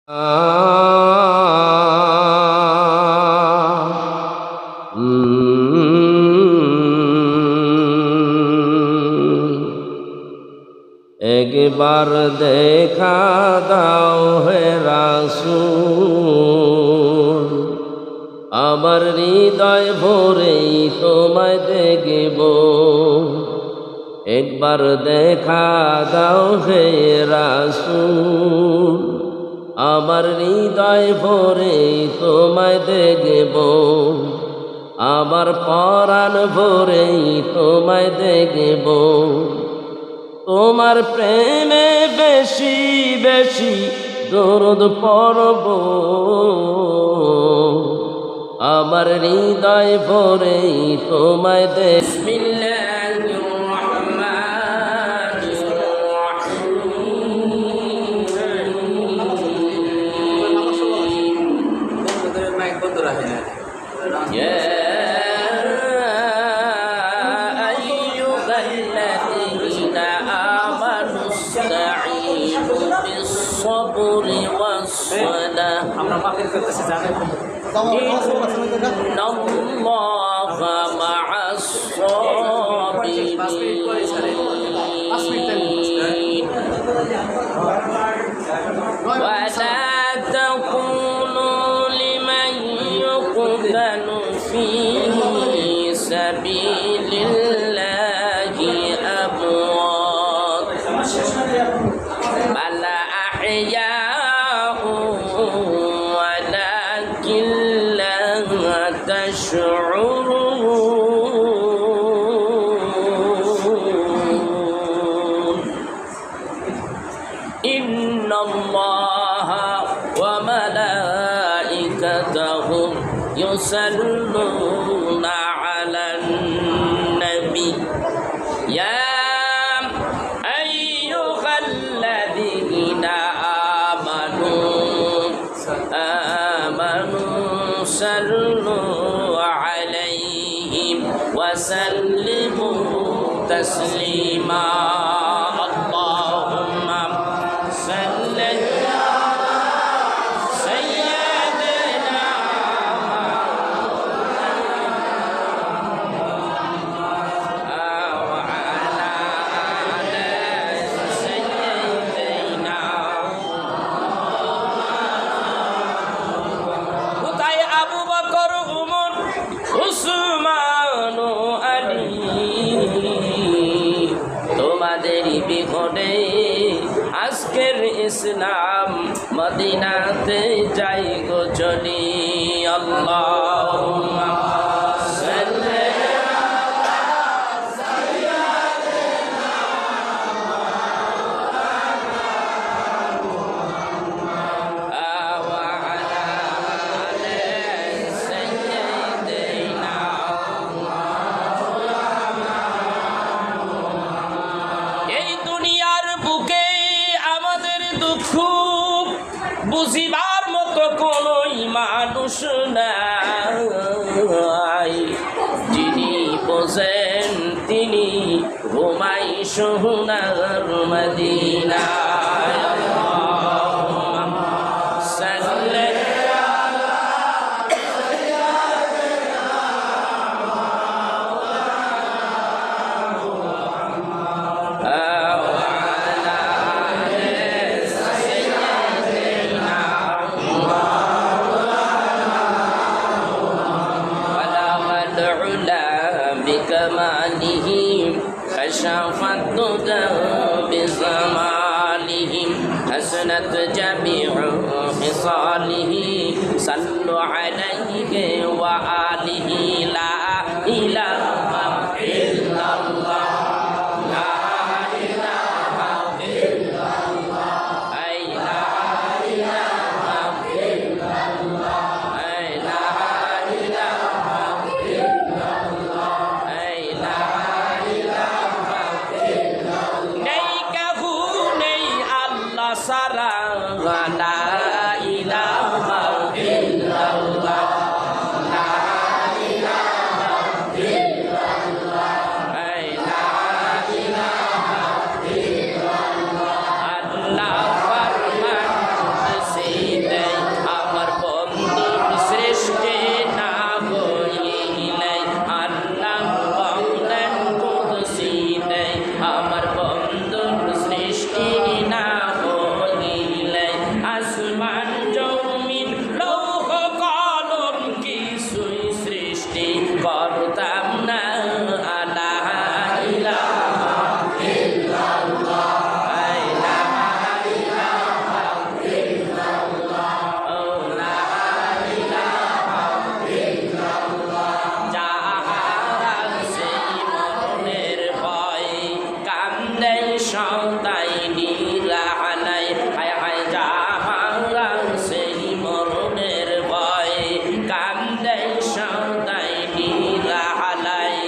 একবার দেখা দাও হে রাসূল, আমার হৃদয় ভরেই তোমায় দেখব। একবার দেখা দাও হে রাসূল, আমার হৃদয় ভরেই তোমায় দেখব। আমার পরাণ ভরেই তোমায় দেখব। তোমার প্রেমে বেশি বেশি দরদ পড়ব। আমার হৃদয় ভরেই তোমায় বিসমিল্লাহির রহমানির রহিম। بالصبر والصلاة إن الله مع الصابرين ولا تقولوا لمن يقتل في سبيل الله أموات بل أحياء ولكن لا تشعرون إن الله وملائكته يصلون على النبي يا أيها الذين آمنوا صلوا عليه وسلموا تسليما اللهم صل বিঘটে আজকের ইসলাম মদিনাতে যাই গো চলি আল্লাহুম্মা সাল্লি বুঝিবার মতো কোনোই মানুষ নাই, যিনি বোঝেন তিনি ঘুমাই সোনার মদিনায়। بكمالهم كشف الدجى بزمالهم حسنت جميع خصاله صلوا عليه وآله لا إله إلا الله সারা লা ইলাহা ইল্লাল্লাহ লা ইলাহা ইল্লাল্লাহ আমার বন্ধুর সৃষ্টি না হইলে আসমান জমিন লৌহ কলম কিছুই সৃষ্টি করতাম না। লা ইলাহা ইল্লাল্লাহ, লা ইলাহা ইল্লাল্লাহ, লা ইলাহা ইল্লাল্লাহ। যাহার সেই মরণের ভয় কান্দে সদাই নিরাহানায়, হায় হায় যাহার সেই মরণের ভয় কান্দে সদাই নিরাহানায়।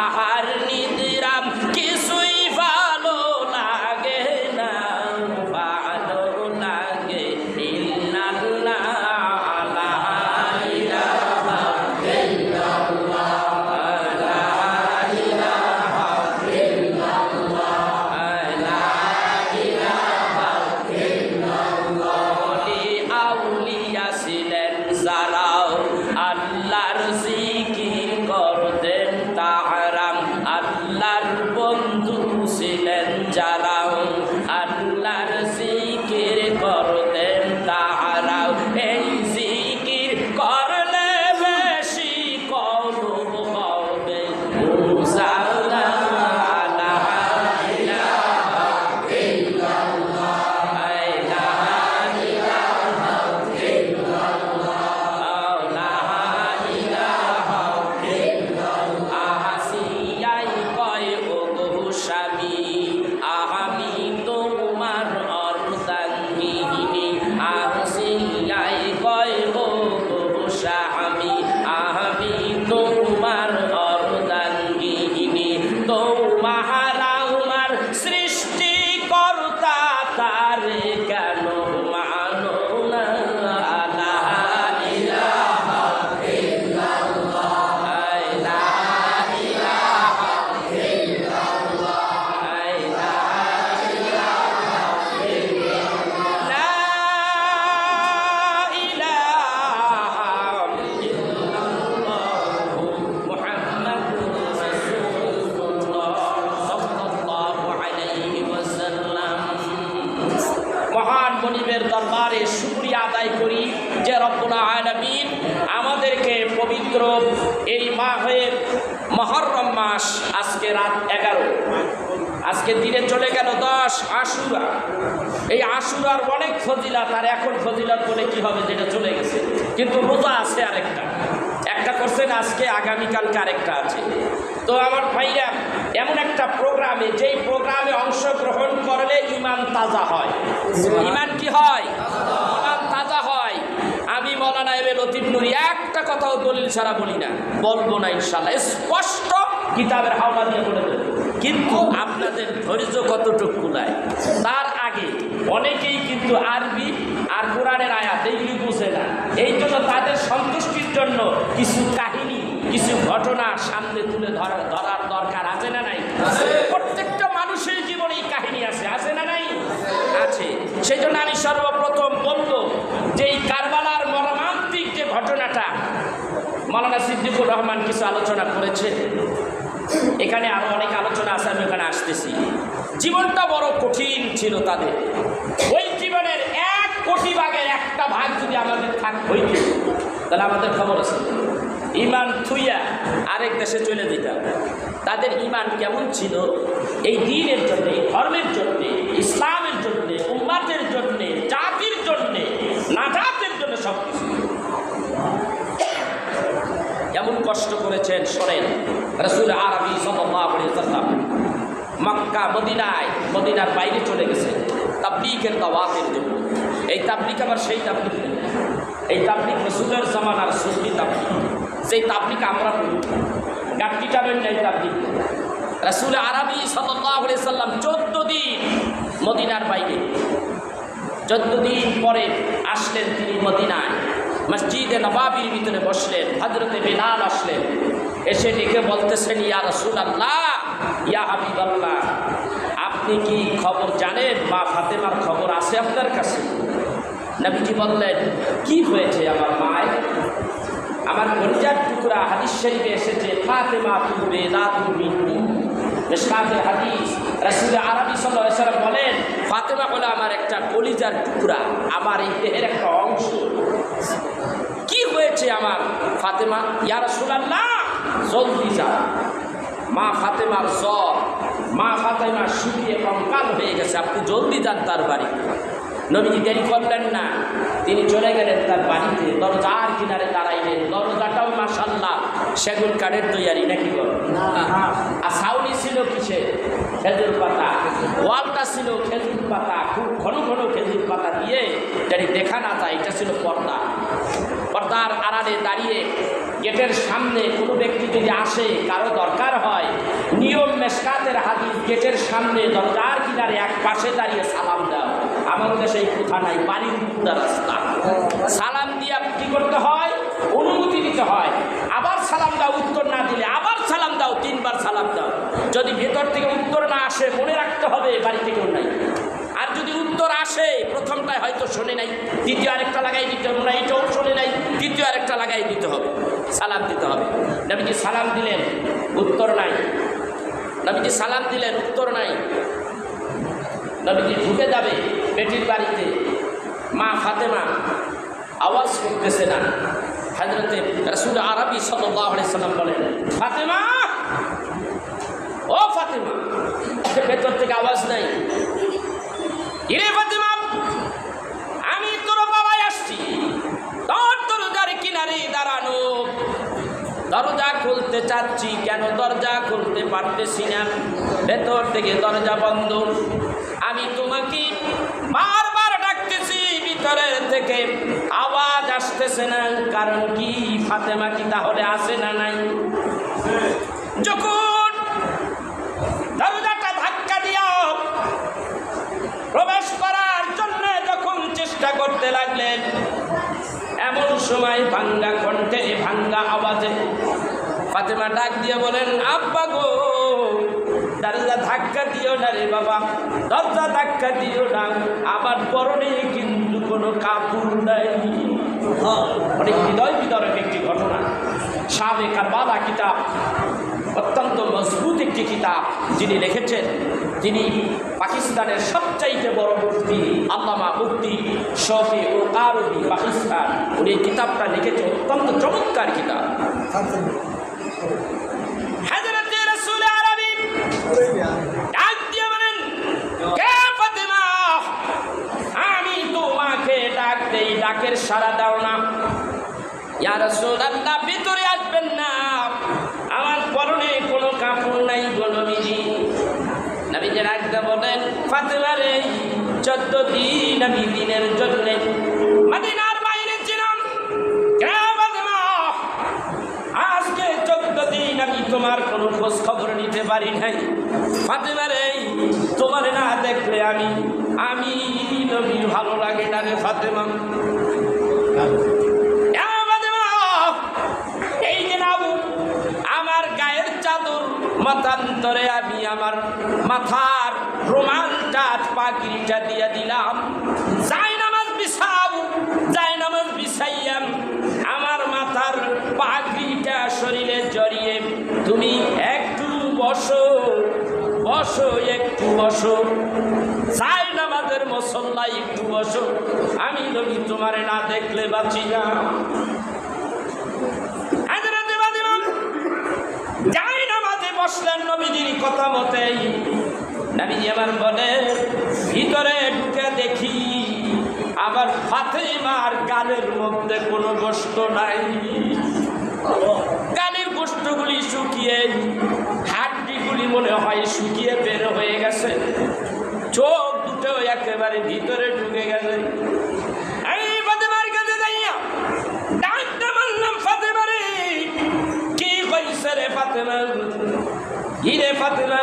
আহার নিদ্রাম কিছুই ভালো লাগে না, ভালো লাগে ইল্লাল্লাহ, লা ইলাহা ইল্লাল্লাহ, লা ইলাহা ইল্লাল্লাহ, লা ইলাহা ইল্লাল্লাহ। ওলি আউলিয়া ছিলেন যারাও আল্লাহর জিকির করতেন তাহারাম, আল্লাহর বন্ধু ছিলেন যারাও আল্লাহর জিকির করতেন তাহারাও। এই জিকির করলে বেশি কলব হবে উজালা, লা ইলাহা ইল্লাল্লাহ, লা ইলাহা ইল্লাল্লাহ, লা ইলাহা ইল্লাল্লাহ। হাসিয়াই কয় ও গো স্বামী আমি তোমার অর্ধাঙ্গিনী, হাসিয়াই কয় ও গো স্বামী আমি তোমার অর্ধাঙ্গিনী। তোমার আমার সৃষ্টিকর্তা তারে কেন মানো না, লা ইলাহা ইল্লাল্লাহ, লা ইলাহা ইল্লাল্লাহ, লা ইলাহা ইল্লাল্লাহ, লা ইলাহা ইল্লাল্লাহ মুহাম্মাদুর রাসূলুল্লাহ সাল্লাল্লাহু আলাইহি ওয়াসাল্লাম। মহান মনিবের দরবারে শুকরিয়া আদায় করি যে রব্বুল আলামিন আমাদেরকে পবিত্র এই মাহের মুহররম মাস, আজকে রাত 11, আজকে দিনে চলে গেল 10 আশুরা। এই আশুরার অনেক ফজিলত, আর এখন ফজিলত বলে কি হবে যেটা চলে গেছে, কিন্তু রোজা আছে আরেকটা, একটা করছেন আজকে, আগামীকালকে আরেকটা আছে। তো আমার ভাইরা এমন একটা প্রোগ্রামে, যেই প্রোগ্রামে অংশগ্রহণ করলে ইমান তাজা হয়। ইমান কি হয়? ইমান তাজা হয়। আমি মৌলানা এম এ লতিফ নুরি একটা কথাও দলিল ছাড়া বলি না, বলবো না ইনশাআল্লাহ, স্পষ্ট কিতাবের হাওলা দিয়ে বলে দেব। কিন্তু আপনাদের ধৈর্য কতটুকু কুলায়। তার আগে অনেকেই কিন্তু আরবি আর কোরআনের আয়াত এইগুলি বুঝে না, এই জন্য তাদের সন্তুষ্টির জন্য কিছু কাহিনী, কিছু ঘটনা সামনে তুলে ধরার দরকার আছে না নাই? প্রত্যেকটা মানুষের জীবনে এই কাহিনী আছে না নাই? আছে। সেই জন্য আমি সর্বপ্রথম বলবো যে এই কারবালার মর্মান্তিক যে ঘটনাটা, মাওলানা সিদ্দিকুর রহমান কিছু আলোচনা করেছে, এখানে আরো অনেক আলোচনা আছে, আমি ওখানে আসতেছি। জীবনটা বড় কঠিন ছিল তাদের। ওই জীবনের 1 কোটি ভাগের 1টা ভাগ যদি আমাদের হইত, তাহলে আমাদের খবর আছে। ইমান থুইয়া আরেক দেশে চলে যেতাম। তাদের ইমান কেমন ছিল? এই দ্বীনের জন্যে, ধর্মের জন্যে, ইসলামের জন্যে, উম্মাতের জন্যে, জাতির জন্যে, নাজাতের জন্য সব কিছু। কেমন কষ্ট করেছেন শোনেন। রাসূল আরবি সাল্লাল্লাহু আলাইহি ওয়াসাল্লাম মক্কা মদিনার বাইরে চলে গেছে তাবলীগের দাওয়াতের জন্য। এই তাবলীগ আবার সেই তাবলীগ, এই তাবলীগ রাসূলের জামানার সুন্নি তাবলীগ, সেই তাবলীগ আমরা করি। গাট্টি টাবেন না এই তাবলীগ। রাসূল আরবি সাল্লাল্লাহু আলাইহি ওয়াসাল্লাম 14 দিন মদিনার বাইরে, 14 দিন পরে আসলেন তিনি মদিনায়। মসজিদে নবাবির ভিতরে বসলেন। হযরতে বেলাল আসলেন, এসে ডেকে বলতেছেন, ইয়া রাসূলুল্লাহ, ইয়া হাবিবাল্লাহ, আপনি কি খবর জানেন? মা ফাতেমার খবর আছে আপনার কাছে? নবীজি বললেন, কি হয়েছে আমার মায়ের? আমার কলিজার টুকরা, হাদিস শরীফে এসেছে, ফাতেমা তুবে দাদু মিন্নি, মিশকাতের হাদিস, রাসূল আরবি সাল্লাল্লাহু আলাইহি ওয়াসাল্লাম বলেন, ফাতেমা হলো আমার একটা কলিজার টুকরা, আমার এই দেহের একটা অংশ। কি হয়েছে আমার ফাতেমা? ইয়া রাসূলুল্লাহ, জলদি যাও। মা ফাতেমার জ্বর, মা ফাতেমা শুকিয়ে কঙ্কাল হয়ে গেছে, আপনি জলদি যান তার বাড়ি। নবীজি দেরি করলেন না, তিনি চলে গেলেন তার বাড়িতে, দরজার কিনারে দাঁড়াইলেন। দরজাটাও মাশাআল্লাহ সেগুন কাঠের তৈরি, নাকি বল? আর ছাউনি ছিল কিসে? খেজুর পাতা। ওয়ালটা ছিল খেজুর পাতা, খুব ঘন ঘন খেজুর পাতা দিয়ে, যদি দেখা না যায়, এটা ছিল পর্দা। পর্দার আড়ালে দাঁড়িয়ে গেটের সামনে কোনো ব্যক্তি যদি আসে, কারো দরকার হয়, নিয়ম মিশকাতের হাদিস, গেটের সামনে দরজার কিনারে এক পাশে দাঁড়িয়ে সালাম দাও। আমাদের দেশে এই কথা নাই, বাড়ির পুরা রাস্তা সালাম দিয়ে কি করতে হয়? অনুমতি দিতে হয়। আবার সালাম দাও, উত্তর না দিলে আবার সালাম দাও, 3 বার সালাম দাও। যদি ভেতর থেকে উত্তর না আসে, মনে রাখতে হবে বাড়িতে কেউ নাই। আর যদি উত্তর আসে, প্রথমটায় হয়তো শোনে নাই, দ্বিতীয় আরেকটা লাগাই দিতে হবে, না এটাও শোনে নাই, দ্বিতীয় আরেকটা লাগাই দিতে হবে, সালাম দিতে হবে। নবীজি সালাম দিলেন, উত্তর নাই। নবীজি সালাম দিলেন, উত্তর নাই। নবীজি ঢুকে যাবে বেটির বাড়িতে, মা ফাতেমা আওয়াজ করতেছে না। হযরতে রাসূল আরবি সাল্লাল্লাহু আলাইহি সাল্লাম বলেন, ফাতেমা, ও ফাতেমা। ভেতর থেকে আওয়াজ নাই। ইরে ফাতেমা, আমি তোর বাবাই আসছি, তোর দরজার কিনারে দাঁড়ানো। দরজা খুলতে চাচ্ছি, কেন দরজা খুলতে পারতেছি না, ভেতর থেকে দরজা বন্ধ। আমি তোমাকে বারবার ডাকতেছি, ভিতরের থেকে আওয়াজ আসতেছে না। কারণ কি? ফাতেমা কি তাহলে আসে না নাই? যখন দরজাটা ধাক্কা দিয়া প্রবেশ করার জন্য যখন চেষ্টা করতে লাগলেন, এমন সময় ভাঙ্গা কণ্ঠে, ভাঙ্গা আওয়াজে ফাতেমা ডাক দিয়ে বলেন, আব্বা গো, দরজা ধাক্কা দিও না রে বাবা, দরজা ধাক্কা দিও না, আমার পরনে কিন্তু কোনো কাপড় নাই। অনেক হৃদয় বিদারক একটি ঘটনা। শাহে কারবালা কিতাব, অত্যন্ত মজবুত একটি কিতাব যিনি লিখেছেন, তিনি পাকিস্তানের সবচাইতে বড় মুফতি আল্লামা মুফতি শফি ও আরবি পাকিস্তান। উনি এই কিতাবটা লিখেছে, অত্যন্ত চমৎকার কিতাব। হযরতে রাসূল আরবি ডাক দিয়ে বলেন, কে ফাতেমা? আমি তোমাকে ডাক দেই, ডাকের সাড়া দাও না। ইয়া রাসূলুল্লাহ, ভিতরে আসবেন না, আমার পরনে কোনো কাপড় নাই গো নবীজি। নবীজি ডাক দিয়ে বলেন, ফাতেমা রে, 14 দিন আমি দিনের জন্য মদিনার বাইরে ছিলাম। কে ফাতেমা? আজকে 14 দিন আমি তোমার কোনো খোঁজ খবর নিতে পারি নাই। ফাতেমা রে, তোমার না দেখলে আমি নবী ভালো লাগে না রে ফাতেমা। এই যে নাও, আমার গায়ের চাদর মতান্তরে আমি আমার মাথার রুমালটা, পাগড়িটা দিয়ে দিলাম। জায়নামাজ বিছাও, জায়নামাজ বিছাইয়াম আমার মাথার পাগড়িটা শরীরে জড়িয়ে তুমি একটু বসো, বসো, একটু বসো, জায়নামাজের মুসল্লায় একটু বসো, আমি নবী তোমারে না দেখলে বাঁচি না। জায়নামাজে বসলেন নবীজির কথা মতেই। নবীজি আমার বলে, ভিতরে ঢুকে দেখি আমার ফাতেমার গালের মধ্যে কোনো গোশত নাই। গালের গোশতগুলি শুকিয়ে, হাড্ডিগুলি মনে হয় শুকিয়ে বের হয়ে গেছে, চোখ দুটো একেবারে ভিতরে ঢুকে গেছে। এই ফাতেমার কাছে যাইয়া ডাকতে বললাম, ফাতেমা রে, কি হয়েছে রে ফাতেমা? হিরে ফাতেমা,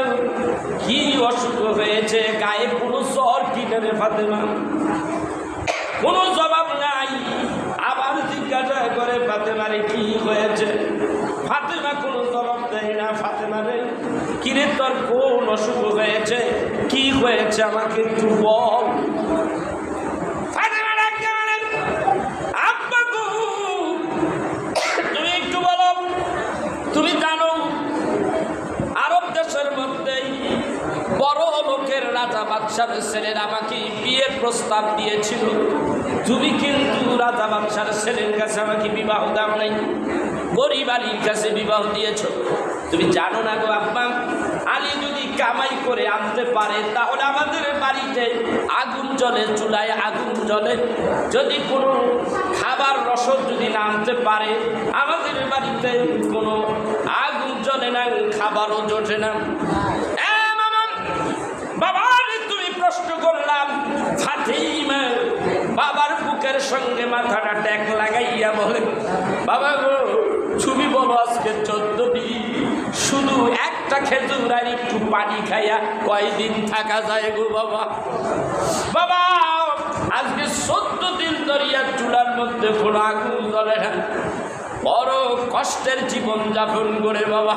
কি অসুখ হয়েছে? গায়ে কোনো জ্বর কিনে রে ফাতেমা? কোনো জবাব নাই। আবার জিজ্ঞাসা করে, ফাতেমা রে কি হয়েছে? ফাতেমা কোনো জবাব দেয় না। ফাতেমা রে, কিরে তোর কোন অসুখ হয়েছে, কি হয়েছে আমাকে একটু বল। ফাতেমা ডাকতে বলেন, আব্বা গো, তুমি একটু বলো, তুমি জানো আরব দেশের মধ্যে লোকের রাজা বাদশার ছেলের আমাকে বিয়ের প্রস্তাব দিয়েছিল, তুমি কিন্তু রাজা বাদশার ছেলের কাছে আমাকে বিবাহ দাও নাই, গরিব আলীর কাছে বিবাহ দিয়েছ। তুমি জানো না গো আব্বা, আলী যদি কামাই করে আনতে পারে তাহলে আমাদের বাড়িতে আগুন জ্বলে, চুলায় আগুন জ্বলে। যদি কোনো খাবার রসদ যদি না আনতে পারে আমাদের বাড়িতে কোনো আগুন জ্বলে না, খাবারও জোটে না। বাবার তুমি প্রশ্ন করলাম, ফাতিমা বাবার বুকের সঙ্গে মাথাটা ট্যাক লাগাইয়া বলে, বাবা গো তুমি বলো আজকে 14 দিন শুধু একটা খেজুর আর একটু পানি খাইয়া কয়দিন থাকা যায় গো বাবা? বাবা আজকে 14 দিন ধরিয়া চুলার মধ্যে কোনো আগুন জ্বলে না, বড় কষ্টের জীবন যাপন করে বাবা।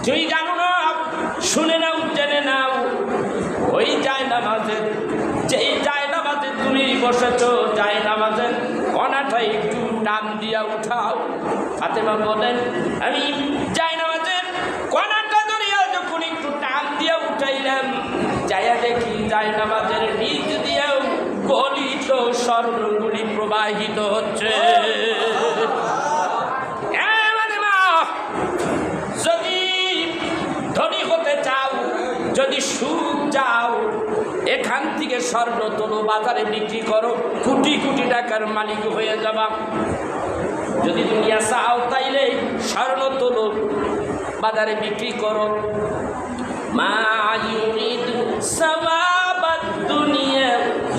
তুই জানো না, শুনে নাও, জেনে নাও, ওই যায় নামাজে, যেই যায় নামাজে তুমি বসেছো, যায় নামাজে কণাটা একটু টান দিয়া উঠাও। ফাতেমা বলেন, আমি যায় নামাজে কণাটা ধরিয়া যখন একটু টান দিয়া উঠাইলাম, যাইয়া দেখি যায় নামাজের নিচ দিয়েও গলিত স্বর্ণগুলি প্রবাহিত হচ্ছে। যদি ধনী হতে চাও, যদি সুখ চাও, এখান থেকে স্বর্ণ তোলো, বাজারে বিক্রি করো, কোটি কোটি টাকার মালিক হয়ে যাবা। যদি দুনিয়া চাও তাইলে স্বর্ণ তোলো, বাজারে বিক্রি করো। মা ইউরিদু সাওয়াবাদ দুনিয়া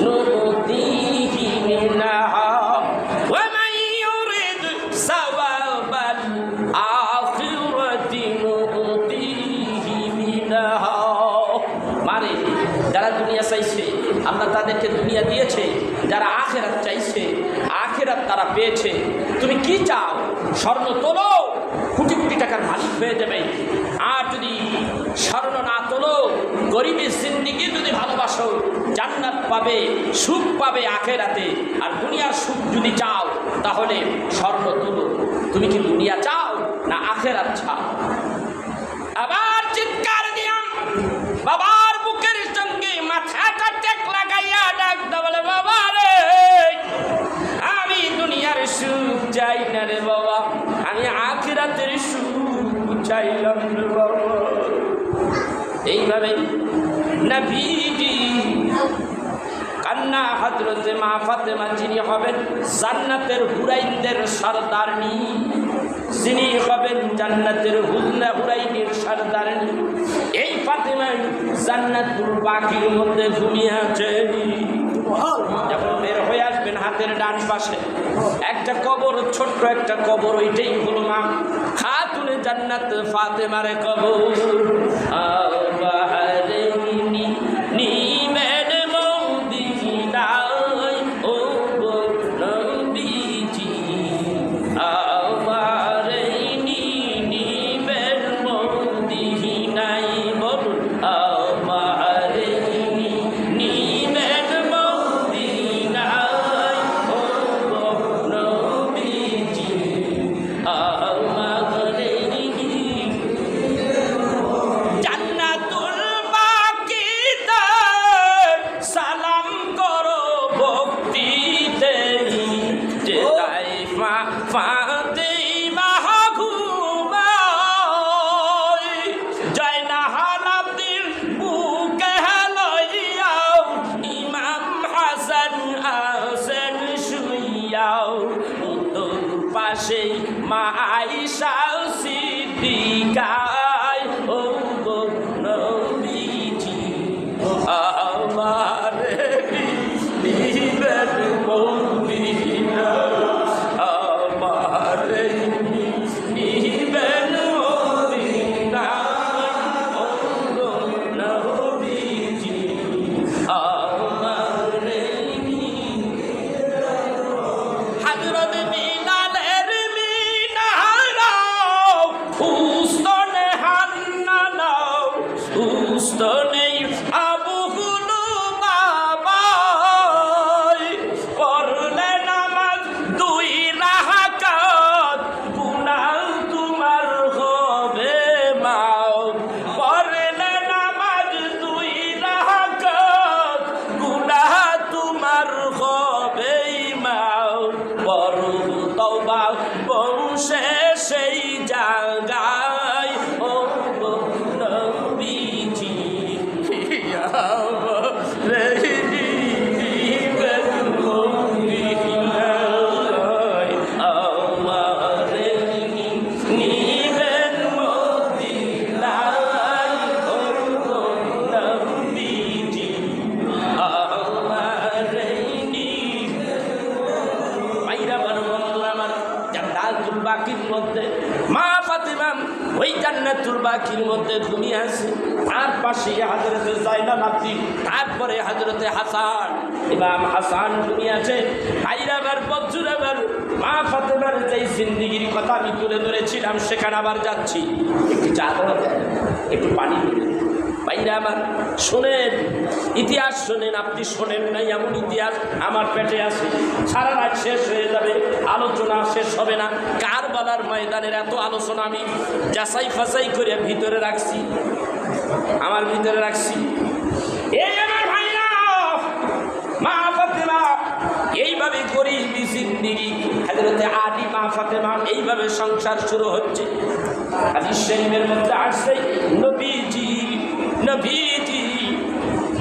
নুতিহি মিনহা ওয়া মান ইউরিদ সাওয়াবাল আখিরাতি নুতিহি মিনহা। মানে যারা দুনিয়া চাইছে আল্লাহ তাদেরকে দুনিয়া দিয়েছে, যারা আখিরাত চাইছে আখিরাত তারা পেয়েছে। তুমি কি চাও? স্বর্ণ তোলো, কোটি কোটি টাকার মালিক হয়ে যাবে। আর যদি স্বর্ণ না তোলো, গরিবের জিন্দেগি যদি ভালোবাসো, জান্নাত পাবে, সুখ পাবে আখিরাতে। আর দুনিয়ার সুখ যদি চাও তাহলে স্বর্ণ তোলো। তুমি কি দুনিয়া চাও না আখিরাত চাও? আবার চিৎকার দিয়া বাবার বুকের সঙ্গে মাথাটা টেক লাগাইয়া ডাক দাও, বলে বাবা রে, আমি দুনিয়ার সুখ চাই না রে বাবা, আমি আখিরাতের সুখ চাইলাম রে বাবা। এইভাবে নবীজি কান্না হযরতে মা ফাতেমা যিনি হবেন জান্নাতের হুরাইনদের সরদারনি, যিনি হবেন জান্নাতের হুরাইনের সরদারনি, এই ফাতেমা জান্নাতুল বাকির মধ্যে ঘুমিয়ে আছেন। যখন বের হয়ে আসবেন হাতের ডান পাশে একটা কবর, ছোট্ট একটা কবর, ওইটাই হলো মা খাতুনে জান্নাত ফাতেমার কবর। সেই মা আয়েশা সিদ্দিকায় ও গো নবীজি আমার নিবেন মদিনা, আমার নিবেন মদিনা ও গো নবীজি আমার হযরত নেই আবু হুলু বাবাই পড়লে নামাজ 2 রাকাত গুনাহ তোমার বাকির মধ্যে ঘুমিয়ে আছে, আর পাশে হযরতে যায়নাব আব্দিন, তারপরে হযরতে হাসান। ইমাম হাসান ঘুমিয়ে আছে। ভাইরাবার বজ্জুরাবার মা ফাতেমার যেই জিন্দিগির কথা আমি তুলে ধরেছিলাম সেখানে আবার যাচ্ছি। একটু চা দেওয়া যায়, একটু পানি দিন ভাইরা আমার। শোনেন, ইতিহাস শোনেন। আপনি শোনেন নাই এমন ইতিহাস আমার পেটে আছে। সারা রাত শেষ হয়ে যাবে, আলোচনা শেষ হবে না। কারবালার ময়দানের এত আলোচনা আমি যাচাই ফাঁসাই করে ভিতরে রাখছি, আমার ভিতরে রাখছি। এই আমার ভাইরা, মা ফাতেমা এইভাবে গরিবি জিন্দেগি, হযরতে আলী মা ফাতেমা এইভাবে সংসার শুরু হচ্ছে। হাদিস শরীফের মধ্যে আসছে নবীজি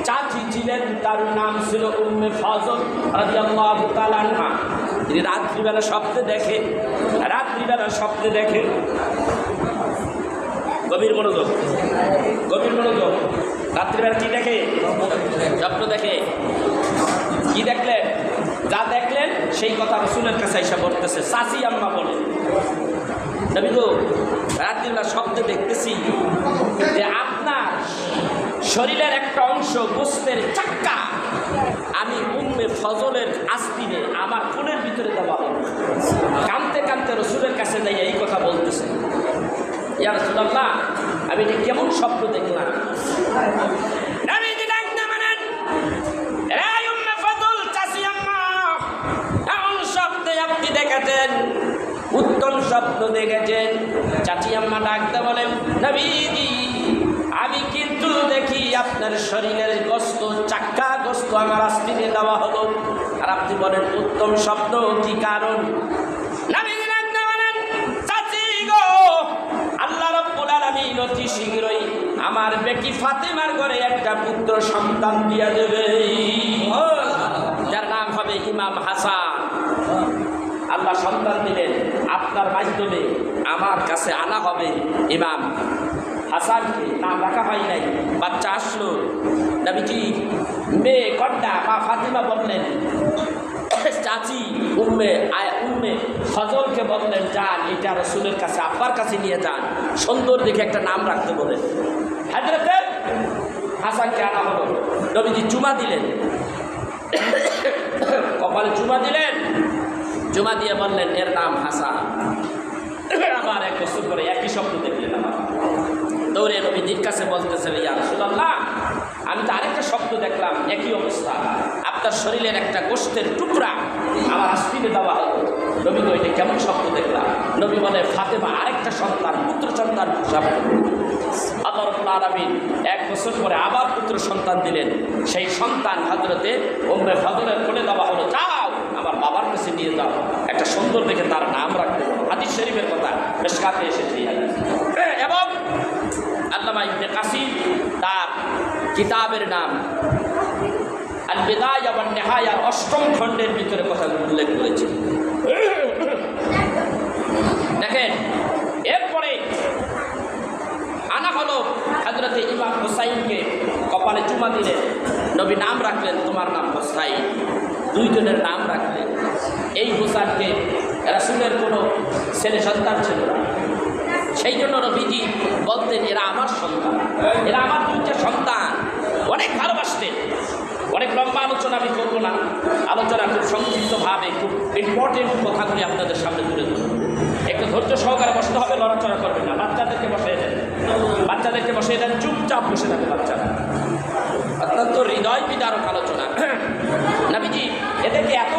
চাচি ছিলেন, তার নাম ছিল উম্মে ফজল রাদিয়াল্লাহু তাআলা আনহা। তিনি রাত্রিবেলা স্বপ্নে দেখে, গভীর মনোযোগ। রাত্রিবেলা কি দেখে? স্বপ্ন দেখে। কি দেখলেন? যা দেখলেন সেই কথা রাসূলের কাছে এসে বলতেছে। চাচি আম্মা বলে, নবী গো, রাত্রিবেলা স্বপ্নে দেখতেছি যে আপনার শরীরের একটা অংশ গোস্তের চাক্কা আমি উম্মে ফজলের আস্তিনে আমার কোলের ভিতরে দেওয়া হলো। কাঁদতে কাঁদতে রাসূলের কাছে যাই এই কথা বলতেছে, ইয়া রাসূলুল্লাহ, আমি এটা কেমন স্বপ্ন দেখলাম? দেখেছেন, উত্তম স্বপ্ন দেখেছেন। চাচি আম্মা ডাকতে বলেন, নবীজি, আমি কিন্তু দেখি আপনার শরীরের গোস্ত, চাক্কা গোস্ত আমার আস্তিনে দেওয়া হলো। আর আপনি বলেন উত্তম স্বপ্ন, কি কারণ? নবীজি ডাকতে বলেন, চাচি গো, আল্লাহ রাব্বুল আলামিন অতি শীঘ্রই আমার বেটি ফাতেমার ঘরে একটা পুত্র সন্তান দিয়ে দেবে, যার নাম হবে ইমাম হাসান। আল্লাহ সন্তান দিলেন, আপনার মাধ্যমে আমার কাছে আনা হবে ইমাম হাসানকে। নাম রাখা হয় নাই, বাচ্চা আসলো। নবীজি মেয়ে কন্যা মা ফাতিমা বললেন, চাচি উম্মে ফজলকে বললেন, যান এটা রাসূলের কাছে আব্বার কাছে নিয়ে যান, সুন্দর দেখে একটা নাম রাখতে বলেন। হযরতে হাসানকে আনা হলো। নবীজি চুমা দিলেন, কপালে চুমা দিলেন, জমা দিয়ে বললেন এর নাম হাসান। আবার 1 বছর পরে একই স্বপ্ন দেখলেন। আমার দৌড়ে নবীজির কাছে বলতেছেন, ইয়া রাসূলুল্লাহ, আমি তো আরেকটা স্বপ্ন দেখলাম, একই অবস্থা, আপনার শরীরের একটা গোশতের টুকরা আমার আস্তিনে দেওয়া হলো। নবী তো এটা কেমন স্বপ্ন দেখলাম? নবী বলে, ফাতেমা আরেকটা সন্তান, পুত্র সন্তান। আল্লাহ রাব্বুল আলামিন 1 বছর পরে আবার পুত্র সন্তান দিলেন। সেই সন্তান হযরতে উম্মে ফজলের কোলে দেওয়া হলো, যাও আমার বাবার কাছে নিয়ে যাও, একটা সুন্দর দেখে তার নাম রাখতে। হাদিস শরীফের কথা মিশকাতে এসেছে। এবং আল্লামা ইবনে কাসির তার কিতাবের নাম আল বিদায়া ওয়ান নিহায়া 8ম খণ্ডের ভিতরে কথা উল্লেখ করেছে। দেখেন, এরপরে আনা হলো হযরতে ইমাম হুসাইনকে, কপালে চুমা দিলেন। নবী নাম রাখলেন, তোমার নাম হুসাইন। 2 জনের নাম রাখলেন। এই হুসাইনকে রাসূলের কোনো ছেলে সন্তান ছিল না, সেই জন্য নবীজি বলতেন, এরা আমার সন্তান, এরা আমার 2টা সন্তান। অনেক ভালোবাসতেন। অনেক লম্বা আলোচনা আমি করবো না, আলোচনা খুব সংক্ষিপ্তভাবে খুব ইম্পর্টেন্ট কথাগুলি আপনাদের সামনে তুলে ধরব। একটু ধৈর্য সহকারে বসতে হবে, লড়াচড়া করবেন না। বাচ্চাদেরকে বসিয়ে দেন, চুপচাপ বসে থাকে বাচ্চারা। অত্যন্ত হৃদয় বিদারক আলোচনা। নবীজি এদেরকে এত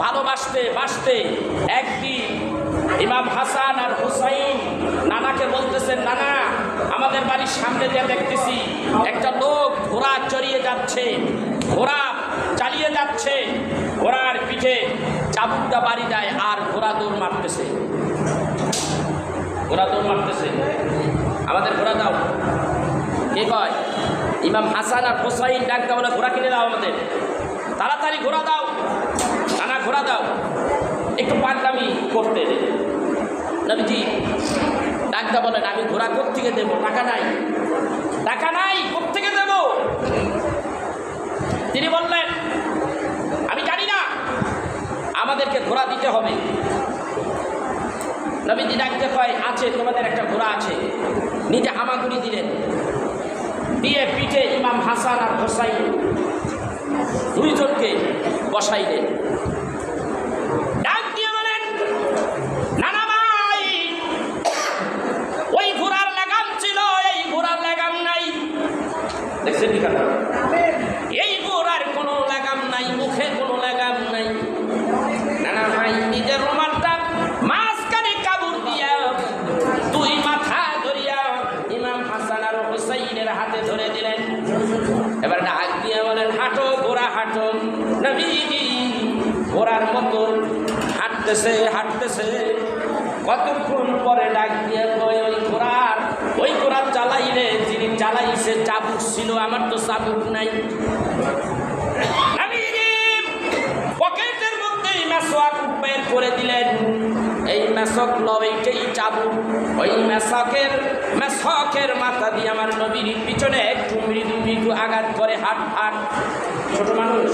ভালোবাসতে একদিন ইমাম হাসান আর হুসাইন নানাকে বলতেছেন, নানা, আমাদের বাড়ির সামনে দিয়ে দেখতেছি একটা লোক ঘোড়া চালিয়ে যাচ্ছে, ঘোড়ার পিঠে চাবুকটা বাড়ি দেয় আর ঘোড়া দৌড় মারতেছে। আমাদের ঘোড়া দাও। কে কয়? ইমাম হাসান আর হুসাইন ডাকতে বলে, ঘোড়া কিনে দাও আমাদের, তাড়াতাড়ি ঘোড়া দাও, নানা ঘোড়া দাও। একটু পাগলামি করতে দেন। নবীজি ডাকতে বলেন, আমি ঘোড়া কোত্থেকে দেবো? টাকা নাই, কোত্থেকে দেবো? তিনি বললেন, আমি জানি না, আমাদেরকে ঘোড়া দিতে হবে। নবীজি ডাকতে কয়, আছে তোমাদের একটা ঘোড়া আছে। নিজে হামাগুড়ি দিলেন, দিয়ে পিঠে ইমাম হাসান আর হোসাইন দুইজনকে বসাইলেন। ডাক দিয়ে বলেন, নানা ভাই, ওই ঘোড়ার লাগাম ছিল, এই ঘোড়ার লাগাম নাই। দেখছেন কি কথা? এই ঘোড়ার কোনো লাগাম নাই, মুখে কোনো লাগাম নাই। নানা ভাই নিজের রুমালটা মাঝখানে কাপড় দিয়া দুই মাথা ধরিয়া ইমাম হাসান আর হোসাইনের হাতে ধরে দিলেন। এবার ডাক দিয়ে বলেন, হাঁটো ঘোড়া হাঁটো। নবীজি ঘোড়ার মতো হাঁটতেছে হাঁটতেছে। কতক্ষণ পরে ডাক দিয়ে কয়, ওই ঘোড়া চালাইলে যিনি চালাইছে চাবুক ছিল, আমার তো চাবুক নাই। পকেটের মধ্যে মেসওয়াক বের করে দিলেন। এই মেসক লবেইটাই চাবুক। ওই মেসকের মাথা দিয়ে আমার নবীর পিছনে একটু মৃদু মৃদু আঘাত করে হাট হাট। ছোট মানুষ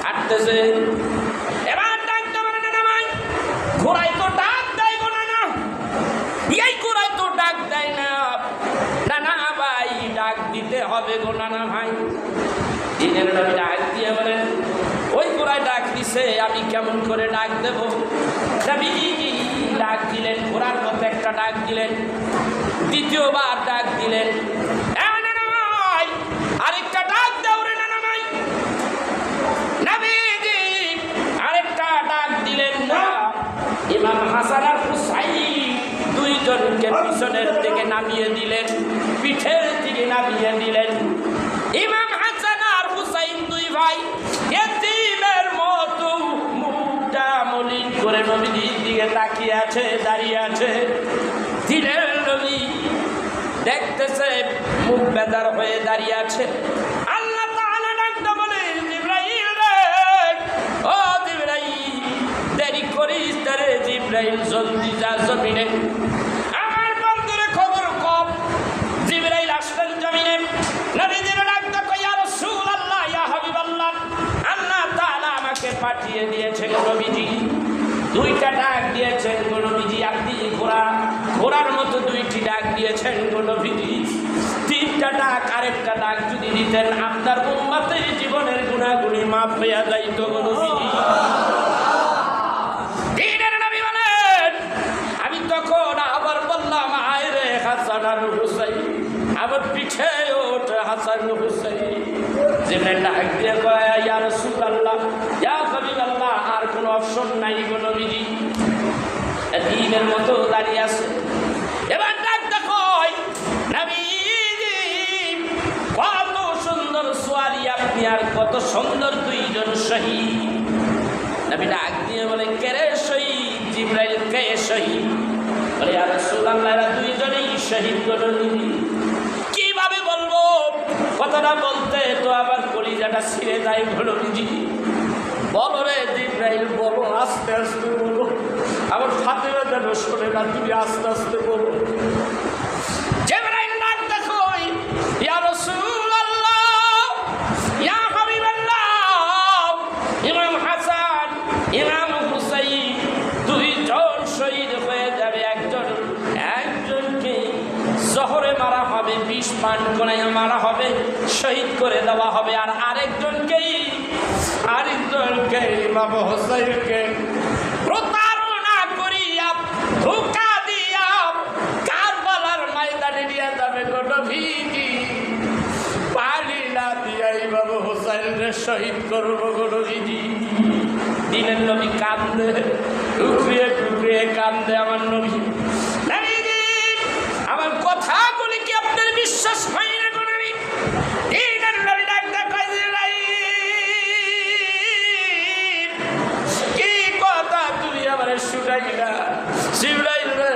হাঁটতেছে। এবার ডাকতে পারে না, ভাই ঘোড়ায় তো ডাক দেয় গো না, এই ঘোড়ায় তো ডাক দেয় না। না ভাই ডাক দিতে হবে গো না ভাই। দিনের নবী ডাক দিয়ে বলেন, ওই ঘোড়ায় ডাক দিছে, আমি কেমন করে ডাক দেব? নবীজি ডাক দিলেন, ঘোড়ার মতো একটা ডাক দিলেন। দ্বিতীয়বার ডাক দিলেন, আরেকটা ডাক দাও রে নানা ভাই। নবীজি আরেকটা ডাক দিলেন না। ইমাম হাসান আর হুসাইন দুইজনকে পিছনের দিকে নামিয়ে দিলেন, পিঠের দিকে নামিয়ে দিলেন। ইমাম হাসান আর হুসাইন দুই ভাই এতিমের মতো মুখটা মলিন করে নবীজির দিকে তাকিয়ে আছে, দাঁড়িয়ে আছে। দিনের নবী দেখতেছে, মুখ বেদার হয়ে দাঁড়িয়ে আছে। আল্লাহ তাআলা ডাকতে বলে, জিবরাইল রে, ও জিবরাইল, দেরি করিস রে জিবরাইল, জলদি যা জমিনে আমার বন্ধুরে খবর কম। জিবরাইল আসলেন জমিনে। নবীজির ডাকতে কই, ইয়া রাসূলুল্লাহ, ইয়া হাবিবাল্লাহ, আল্লাহ তাআলা আমাকে পাঠিয়ে দিয়েছেন নবীজি। দুইটা ডাক দিয়েছেন গো নবীজি, আপনি ঘোড়ার মতো দুইটি ডাক দিয়েছেন গো নবীজি। তিনটা ডাক, আরেকটা ডাক যদি দিতেন আপনার উম্মতের জীবনের গুনাহগুলি মাফ হইয়া যাইত গো নবীজি। দিনের নবী বলেন, আমি তখন আবার বললাম, আয় রে হাসান আর হুসাইন, আমার পিছে ওঠ হাসান হুসাইন। জিবরাইল ডাক দিয়ে কয়, ইয়া রাসূলুল্লাহ, ইয়া হাবিবাল্লাহ, আর কোনো অপশন নাই গো নবীজি। এতিমের মতো দাঁড়িয়ে আছে। এবার ডাকতে কয়, নবীজি কত সুন্দর সোয়ারি আপনি, আর কত সুন্দর দুইজন শহীদ। নবী ডাক দিয়ে বলে, কে রে শহীদ? জিবরাইল, কে শহীদ? বলে, ইয়া রাসূলুল্লাহ, এরা দুইজনেই শহীদ গো নবীজি। কিভাবে বলবো? কথাটা বলতে তো আবার কলিজাটা ছিঁড়ে যায় গো নবীজি। বলো রে জিবরাইল, বলো, আস্তে আস্তে বলো, আমার ফাতেমা যেন শোনে না, তুমি আস্তে আস্তে বলো। জিবরাইল ডাক দেখো, ইয়া রাসূলুল্লাহ, ইয়া হাবিবাল্লাহ, ইমাম হাসান, ইমাম হুসাইন দুইজন শহীদ হয়ে যাবে। একজনকে শহরে মারা হবে, বিষ পান করে মারা হবে, শহীদ করে দেওয়া হবে। আর আরেকজনকে ইমাম হোসাইনকে প্রতারণা করিয়া ধোঁকা দিয়া কারবালার ময়দানে নিয়ে যাবে গো নবীজি। পানি না দিয়া ইমাম হোসাইনকে শহীদ করব গো নবীজি। দিনের নবী কান্দে, টুকরিয়ে টুকরিয়ে কান্দে আমার নবী। নবীজি, আমার কথাগুলি কি আপনার বিশ্বাস হয় না গো নবী? দিনের নবী ডাকতে কয়, জিবরাইল রে,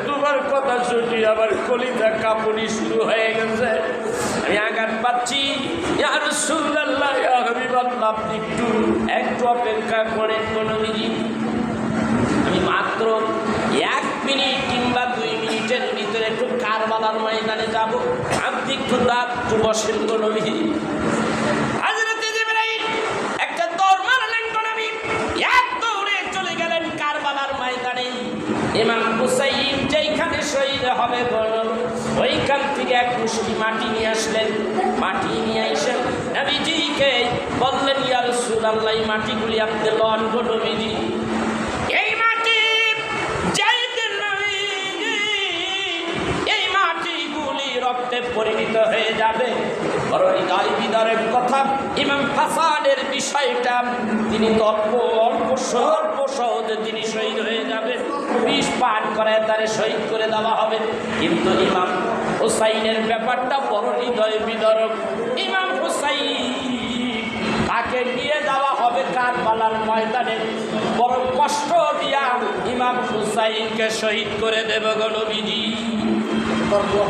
তোমার কথা শুনি আমার কলিজা কাঁপুনি শুরু হয়ে গেছে, আমি আঘাত পাচ্ছি। ইয়া রাসূলুল্লাহ, ইয়া হাবিবাল্লাহ, আপনি একটু অপেক্ষা করেন গো নবীজি। আমি মাত্র 1 মিনিট কিংবা 2 মিনিটের ভিতরে একটু কারবালার ময়দানে যাব, আপনি একটু একটু বসেন গো নবীজি। হযরতে জিবরাইল একটা দৌড় মারলেন গো নবী, এক দৌড়ে চলে গেলেন কারবালার ময়দানে। ইমাম হুসাইন যেইখানে শহীদ হবে ওইখান থেকে এক মুষ্টি মাটি নিয়ে আসলেন। মাটি নিয়ে এসে নবীজিকে বললেন, ইয়া রাসূলুল্লাহ, এই মাটিগুলি আপনি লন গো নবীজি। এই মাটি যেদিন নবীজি এই মাটিগুলি রক্তে পরিণত হয়ে যাবে, বড় হৃদয় বিদারক কথা। ইমাম হাসানের বিষয়টা তিনি অল্প সহজে তিনি শহীদ হয়ে যাবেন, বিষ পান করে তারে শহীদ করে দেওয়া হবে। কিন্তু ইমাম হুসাইনের ব্যাপারটা বড় হৃদয় বিদারক। ইমাম হুসাইন তাকে নিয়ে যাওয়া হবে কারবালার ময়দানে, বড় কষ্ট দিয়া ইমাম হুসাইনকে শহীদ করে দেবে গো নবীজি।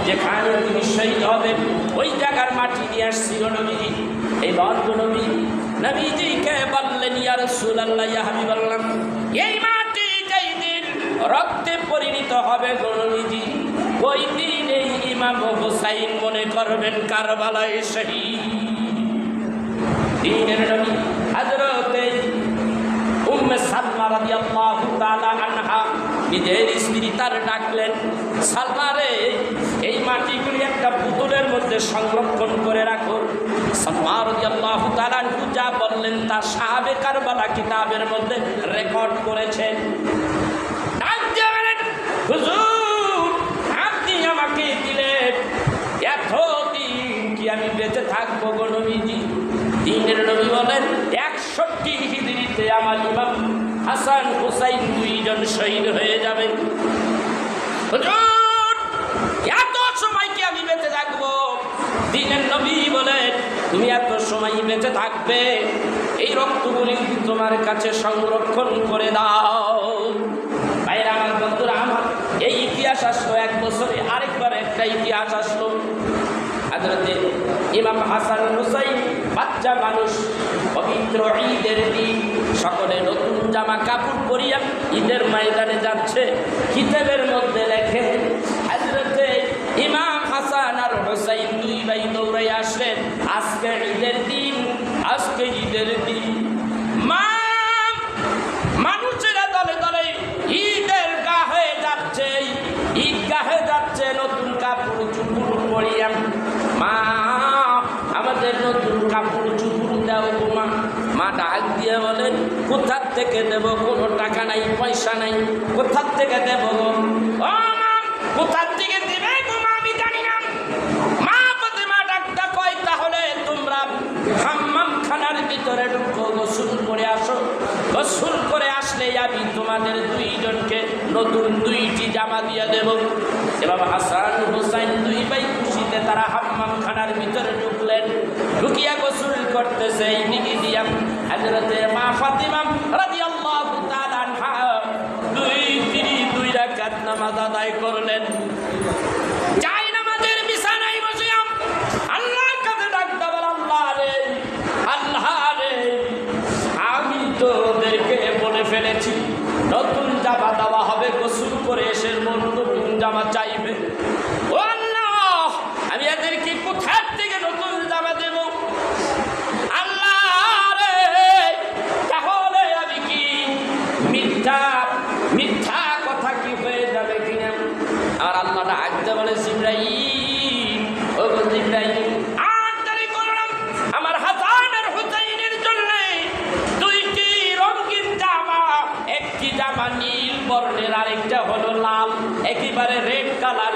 যেখানে তিনি শহীদ হবেন ওই জায়গার মাটি নিয়ে আসছিল নবীজি। এই নবী নবীজিকে বললেন, ইয়া রাসূলুল্লাহ, ইয়া হাবিবাল্লাহ, এই মাটি যেই দিন রক্তে পরিণত হবে গো নবীজি, ওই দিন এই ইমাম হুসাইন মনে করবেন কারবালায় শহীদ। দ্বীনের নবী হযরত উম্মে সালমা রাদিয়াল্লাহু তাআলা আনহা নিজের স্ত্রী তার ডাকলেন, সালমা রে, এই মাটিগুলি একটা পুতুলের মধ্যে সংরক্ষণ করে রাখো। সালমা রাদিয়াল্লাহু তাআলা আনহু যা বললেন তা সাহাবে কারবালা কিতাবের মধ্যে রেকর্ড করেছেন। ডাক দিয়ে বলেন, হুজুর, আপনি আমাকে দিলেন, এতদিন কি আমি বেঁচে থাকবো গো নবীজি? দ্বীনের নবী বলেন, 61 হিজরিতে আমার ইমাম হাসান হুসাইন দুইজন শহীদ হয়ে যাবেন। হুজুর, এত সময় কি আমি বেঁচে থাকবো? দ্বীনের নবী বলেন, তুমি এত সময় বেঁচে থাকবে, এই রক্তগুলি তোমার কাছে সংরক্ষণ করে দাও। ভাইরা আমার, বন্ধুরা আমার, এই ইতিহাস আসলো এক বছরে আরেকবার একটা ইতিহাস আসলো। হযরতে ইমাম হাসান হুসাইন বাচ্চা মানুষ, পবিত্র ঈদের দিন সকলে নতুন জামা কাপড় পরিয়া ঈদের ময়দানে যাচ্ছে। কিতাবের মধ্যে লেখে, হযরতে ইমাম হাসান আর হুসাইন দুই ভাই দৌড়াই আসলেন, আজকে ঈদের দিন, আজকে ঈদের দিন। মানুষেরা দলে দলে ঈদের গাহে যাচ্ছে, ঈদগাহে যাচ্ছে নতুন কাপড় চুপড় পরিয়া। মা, আমাদের নতুন কাপড় চুপড় দাও গো মা। মা ডাক দিয়ে বলেন, কোথার থেকে দেব? কোনো টাকা নাই, পয়সা নাই, কোথার থেকে দেব গো? ও মা, কোথার থেকে দেবে গো মা? আমি জানি না। মা ফাতেমা ডাকটা কয়, তাহলে তোমরা হাম্মাম খানার ভিতরে ঢুকো, গোসল করে আসো। গোসল করে আসলে আমি তোমাদের দুইজনকে নতুন 2টি জামা দিয়ে দেব। এবার হাসান হুসাইন দুই ভাই খুশিতে তারা হাম্মাম খানার ভিতরে ঢুকলেন। ঢুকিয়া গোসল করতেছে, এই দিকে দিয়া হযরতে মা ফাতিমা রাদিয়াল্লাহু তাআলা আনহা 2 রাকাত নামাজ আদায় করলেন। চাই নামাজের বিছানায় বসে আল্লাহর কাছে ডাকতে বলেন, আল্লাহ রে, আল্লাহ রে, আমি তো ওদেরকে বলে ফেলেছি নতুন জামা দেওয়া হবে, গোসল করে এসে নতুন জামা চাইবে। ও আল্লাহ, আমি এদেরকে কোথার থেকে নতুন জামা দেব? আল্লাহ রে, তাহলে আমি কি মিথ্যা কথা কি হয়ে যাবে কিনা? আর আল্লাহ ডাকতে বলে, জিবরাইল, ও জিবরাইল, আর দেরি করো না, আমার হাসান আর হুসাইনের জন্য 2টি রঙিন জামা, একটি জামা নীল বর্ণের, আরেকটা হলো লাল, একেবারে রেড কালার।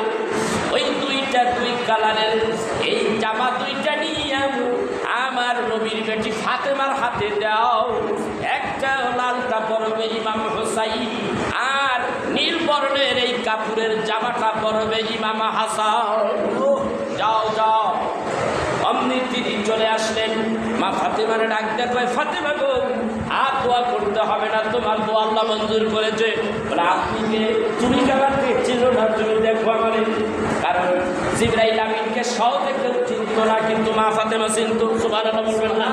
ওই 2 কালারের এই জামা 2টা নিয়ে আমার নবীর বেটি ফাতেমার হাতে দাও। একটা লালটা পরবে ইমাম হুসাইন, আর নীল বর্ণের এই কাপড়ের জামাটা পরবে ইমাম হাসান। যাও যাও। অমনি তিনি চলে আসলেন। মা ফাতেমার ডাক দেখে, ফাতেমা গো, আর দোয়া করতে হবে না, তোমার দোয়া আল্লাহ মঞ্জুর করেছে। বলে, আপনি কে? তুমি কাবার চিনো না, তুমি দেখো আমারে। কারণ জিবরাইল আমিনকে সহজে কেউ চিনত না, কিন্তু মা ফাতেমা চিনত। সুবহানাল্লাহ বলবেন না?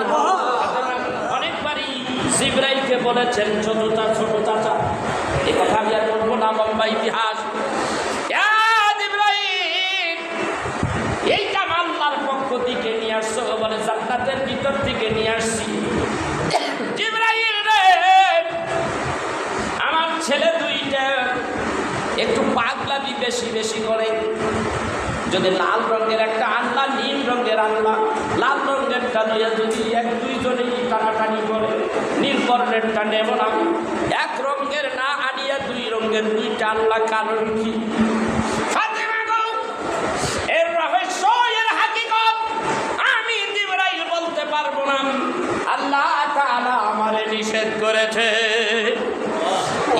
অনেকবারই জিবরাইলকে বলেছেন ছোট চাচা। এই কথা আমি আর বলবো না, লম্বা ইতিহাস। এইটা আল্লাহর পক্ষ থেকে নিয়ে আসছো, বলে জান্নাতের ভিতর থেকে নিয়ে আসছি। জিবরাইল রে, আমার ছেলে 2টা বেশি বেশি করে। যদি লাল রঙের একটা আনলা, নীল রঙের আনলা, লাল রঙেরটা লইয়া যদি এক দুইজনেই টানাটানি করে, নীল বর্ণেরটা নেব না। এক রঙের না আনিয়া দুই রঙের দুইটা আনলা, কারণ কি? ফাতেমা গো, এর রহস্য, এর হাকিকত আমি জিবরাইল বলতে পারবো না, আল্লাহ তাআলা আমারে নিষেধ করেছে।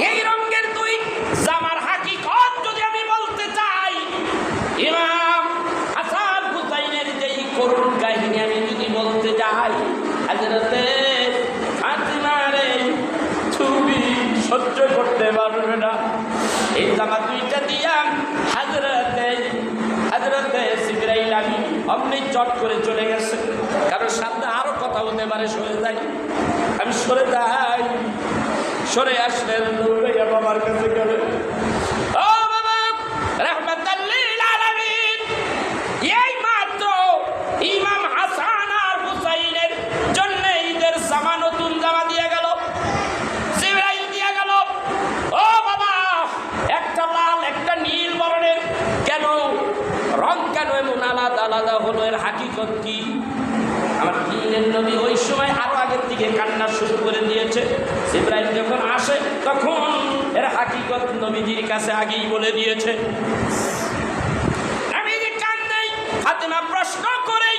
এই রঙের দুই জামার হাকিকত যদি আমি বলতে চাই, ইমাম হাসান হুসাইনের যেই করুণ কাহিনী আমি যদি বলতে যাই, হযরতে ফাতিমারে তুমি সহ্য করতে পারবে না। এই জামা দুইটা দিয়া হযরতে জিবরাইল আমি অমনি চট করে চলে গেছে, কারণ সামনে আরো কথা হতে পারে, সরে যাই। আমি সরে যাই, সরে আসলেন দৌড়াইয়া বাবার কাছে গেলে, ও বাবা রাহমাতাল লিল আলামিন, এই মাত্র ইমাম হাসান আর হুসাইনের জন্য ঈদের জামা, নতুন জামা দিয়ে গেল, জিবরাইল দিয়ে গেল। ও বাবা, একটা লাল একটা নীল বর্ণের, কেন রং কেন এমন আলাদা আলাদা হলো? এর হাকিকত কি? আমার দিনের নবী ওই সময় আরো আগের থেকে কান্না শুরু করে দিয়েছে। জিবরাইল যখন আসে তখন এর হাকিকত নবীজির কাছে আগেই বলে দিয়েছে। নবীজি কান্দে, ফাতেমা প্রশ্ন করে,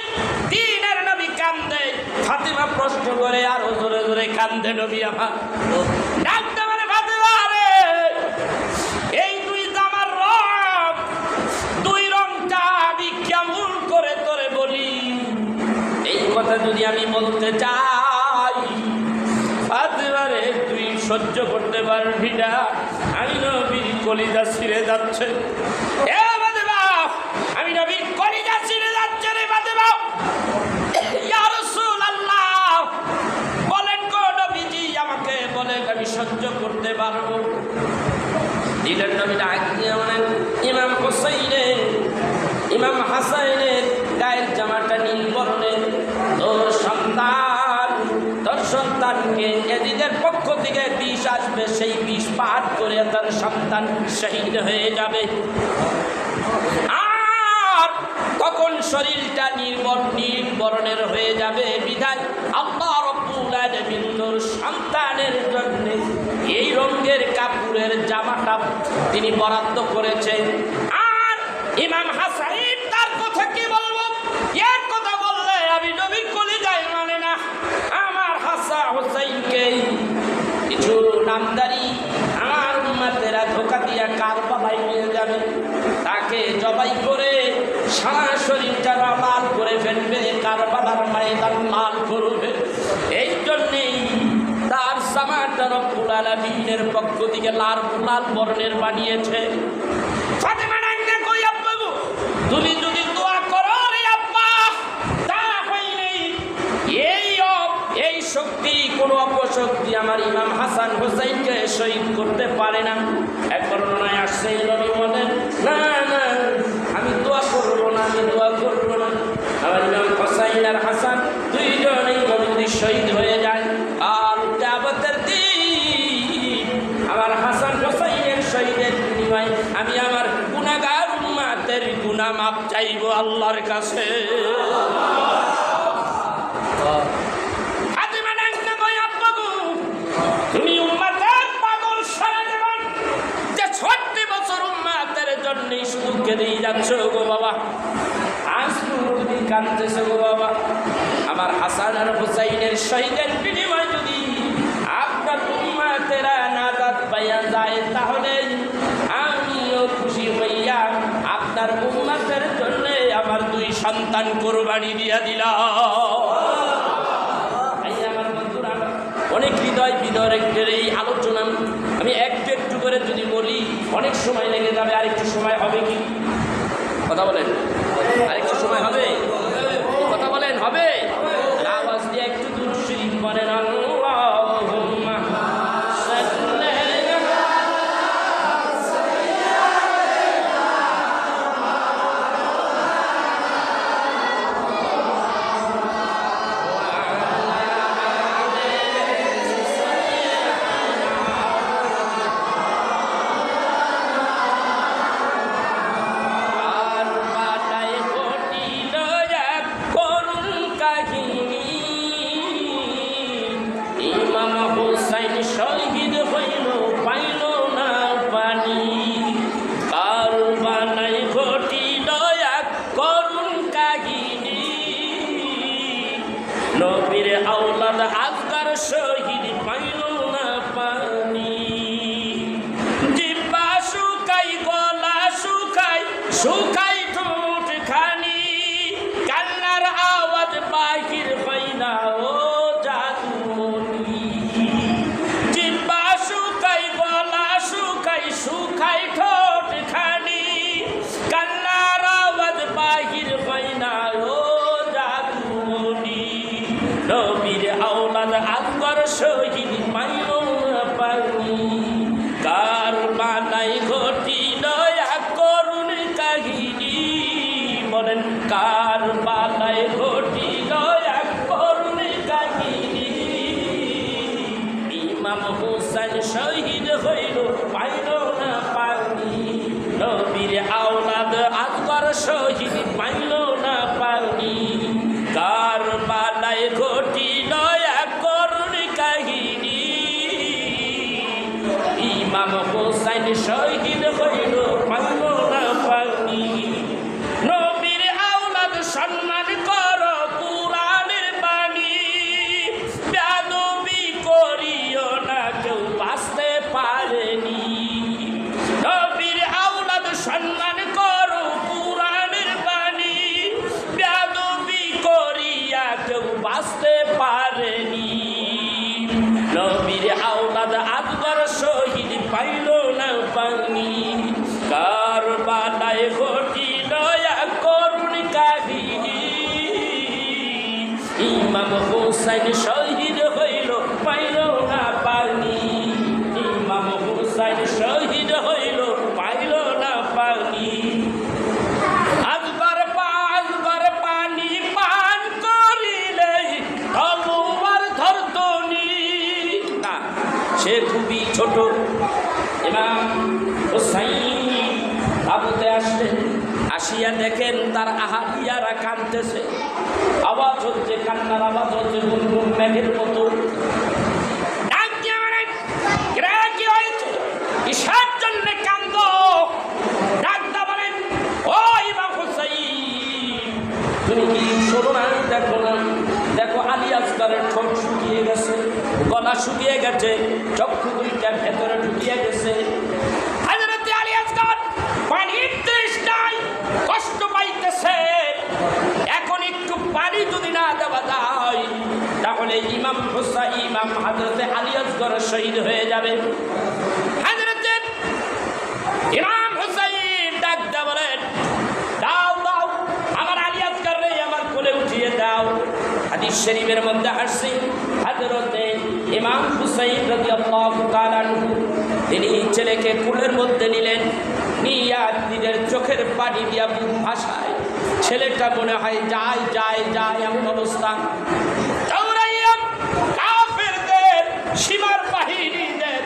দিনের নবী কান্দে, ফাতেমা প্রশ্ন করে, আরো জোরে জোরে কান্দে নবী আমার। ডাকতে মানে ফাতেমা রে, এই দুই জামার রং, দুই রংটা আমি কেমন করে তোরে বলি? এই কথা যদি আমি বলতে চাই, ফাতেমারে তুই সহ্য করতে পারবি না, আমি নবীর কলিজা ছিঁড়ে যাচ্ছে। এ ফাতেমা, আমি নবীর কলিজা ছিঁড়ে যাচ্ছে রে ফাতেমা। ইয়া রাসূলুল্লাহ, বলেন গো নবীজি, আমাকে বলেন, আমি সহ্য করতে পারবো? দিলেন নবী ডাক দিয়ে বলেন, ইমাম হুসাইনের, ইমাম হাসানের গায়ের জামাটা নীল বর্ণের, তোর সন্তানকে এদিদের পক্ষ থেকে বিষ আসবে, সেই বিষ পাঠ করে তার সন্তান শহীদ হয়ে যাবে। আর তখন শরীরটা নীল বর্ণের হয়ে যাবে। বিধায় আল্লাহ রাব্বুল আলামিন তোর সন্তানের জন্য এই রঙের কাপড়ের জামাটা তিনি বরাদ্দ করেছেন। আর ইমাম হাসান তার কথা কি বলবো? এর কথা বললে আমি নবীর কলিজায় মানে না। আমার হাসান হুসাইনকে কিছু নামদারি আমার উম্মতেরা ধোঁকা দিয়া কারবালায় নিয়ে যাবে, তাকে জবাই করে সারা শরীরটা লাল করে ফেলবে, কারবালার ময়দান লাল করবে। এই জন্যেই তার জামাটা রব্বুল আলামিনের পক্ষ থেকে লাল বর্ণের বানিয়েছে। ফাতেমা নান্না কই আব্বা গো, তুমি যদি দোয়া করো রে আব্বা, তা হইনি এই শক্তি, কোনো অপশক্তি আমার ইমাম হাসান হুসাইনকে শহীদ করতে পারে না। এক বর্ণনায় আসছে নবী বলেন, না না, আমি দোয়া করবো না, আমি দোয়া করবো না। আমার ইমাম হুসাইন আর হাসান দুইজনেই যদি শহীদ হয়ে যায়, আর কিয়ামতের দিন আমার হাসান হুসাইনের শহীদের বিনিময়ে আমি আমার গুনাহগার উম্মতের গুনাহ মাপ চাইবো আল্লাহর কাছে। তুমি উম্মতের পাগল, সারা জীবন যে ৬০ বছর উম্মতের জন্য শুধু কেঁদেই যাচ্ছ গো বাবা, আজ তুমি কাঁদতেছ গো বাবা। আমার হাসান আর হুসাইনের শহীদের বিনিময়ে যদি আপনার উম্মতেরা নাজাত পাইয়া যায়, তাহলে আমিও খুশি হইয়া আপনার উম্মতের জন্য আমার 2 সন্তান কোরবানি দিয়া দিলাম। অনেক হৃদয় বিদরকের এই আলোচনা আমি একটু করে যদি বলি অনেক সময় লেগে যাবে। আরেকটু সময় হবে কি? কথা বলেন, আরেকটু সময় হবে? কথা বলেন, হবে? আওয়াজ দিয়ে একটু দূর শরীফ বলেন, আল্লাহুম্মা সাল্লি আওলাদ আসগর শহীদ পাইল না পানি। জিহ্বা শুকাই, গলা শুকাই, শুকাই ঠোঁট খানি, কান্নার আওয়াজ বাহির হয় না ও জাদুমণি। জিহ্বা শুকাই, গলা শুকাই, শুকাই ঠোঁট খানি, কান্নার আওয়াজ বাহির হয় না ও জাদুমণি। নবীর আওলাদ আসগর শহীদ পাইল না পানি। কারবালায় ঘটিল এক করুণ কাহিনী, বলেন কারবালায় ঘটিল এক করুণ কাহিনী। ইমাম হুসাইন শহীদ হইল পাইল না পানি। নবীর আওলাদ আসগর শহীদ পাইল না পানি। কারবালায় ঘটিল এক করুণ কাহিনী, ইমাম হুসাইন শহীদ হইল পাইল না পানি। নবীর আওলাদ সম্মান কর কুরআনের বাণী, বেয়াদবি করিও না কেউ বাঁচতে পারেনি। নবীর আওলাদ সম্মান কর কুরআনের বাণী, বেয়াদবি করিয়া কেউ বাঁচতে পারেনি। নবীর আওলাদ আসগর শহীদ পাইল না পানি। কারবালায় ঘটিল এক করুণ কাহিনী, ইমাম হুসাইন শহীদ হইল পাইল না পানি। ইমাম হুসাইন শহীদ হইল পাইল না পানি। আসগর পানি পান করিলে তলোয়ার ধরতনি। না, সে খুবই ছোট। ইমাম হুসাইন তাবুতে আসলেন, আসিয়া দেখেন তার আহালিয়ারা কাঁদতেছে, আওয়াজ হচ্ছে, কান্নার আওয়াজ হচ্ছে গুনগুন মেঘের মতো। ডাক দিয়ে বলেন, কি হয়েছে, কিসের জন্য কান্দ? ডাক দা বলেন, ও ইমাম হুসাইন, তুমি কি শোনো না? দেখো না, দেখো আলী আসগরের ঠোঁট শুকিয়ে গেছে, গলা শুকিয়ে গেছে, চক্ষু দুইটা ভেতরে ঢুকিয়ে গেছে। হযরতে আলী আসগর পানির তৃষ্ণায় কষ্ট পাইতেছে। এখন একটু পানি যদি না দেওয়া যায়, তাহলে ইমাম হুসাইন, ইমাম হযরতে আলী আসগর শহীদ হয়ে যাবে। হযরতে ইমাম হুসাইন ডাক দিয়ে বলেন, দাও দাও আমার আলী আসগরকে আমার কোলে উঠিয়ে দাও। হাদিস শরীফের মধ্যে আসছে, হযরতে ইমাম হুসাইন রাদিয়াল্লাহু তাআলা আনহু তিনি ছেলেকে কোলের মধ্যে নিলেন, নিয়া নিজের চোখের পানি দিয়া বুক ভাসায়। ছেলেটা মনে হয় যায় যায় যায় এমন অবস্থা। দৌড়াইয়া কাফেরদের সীমার বাহিনীদের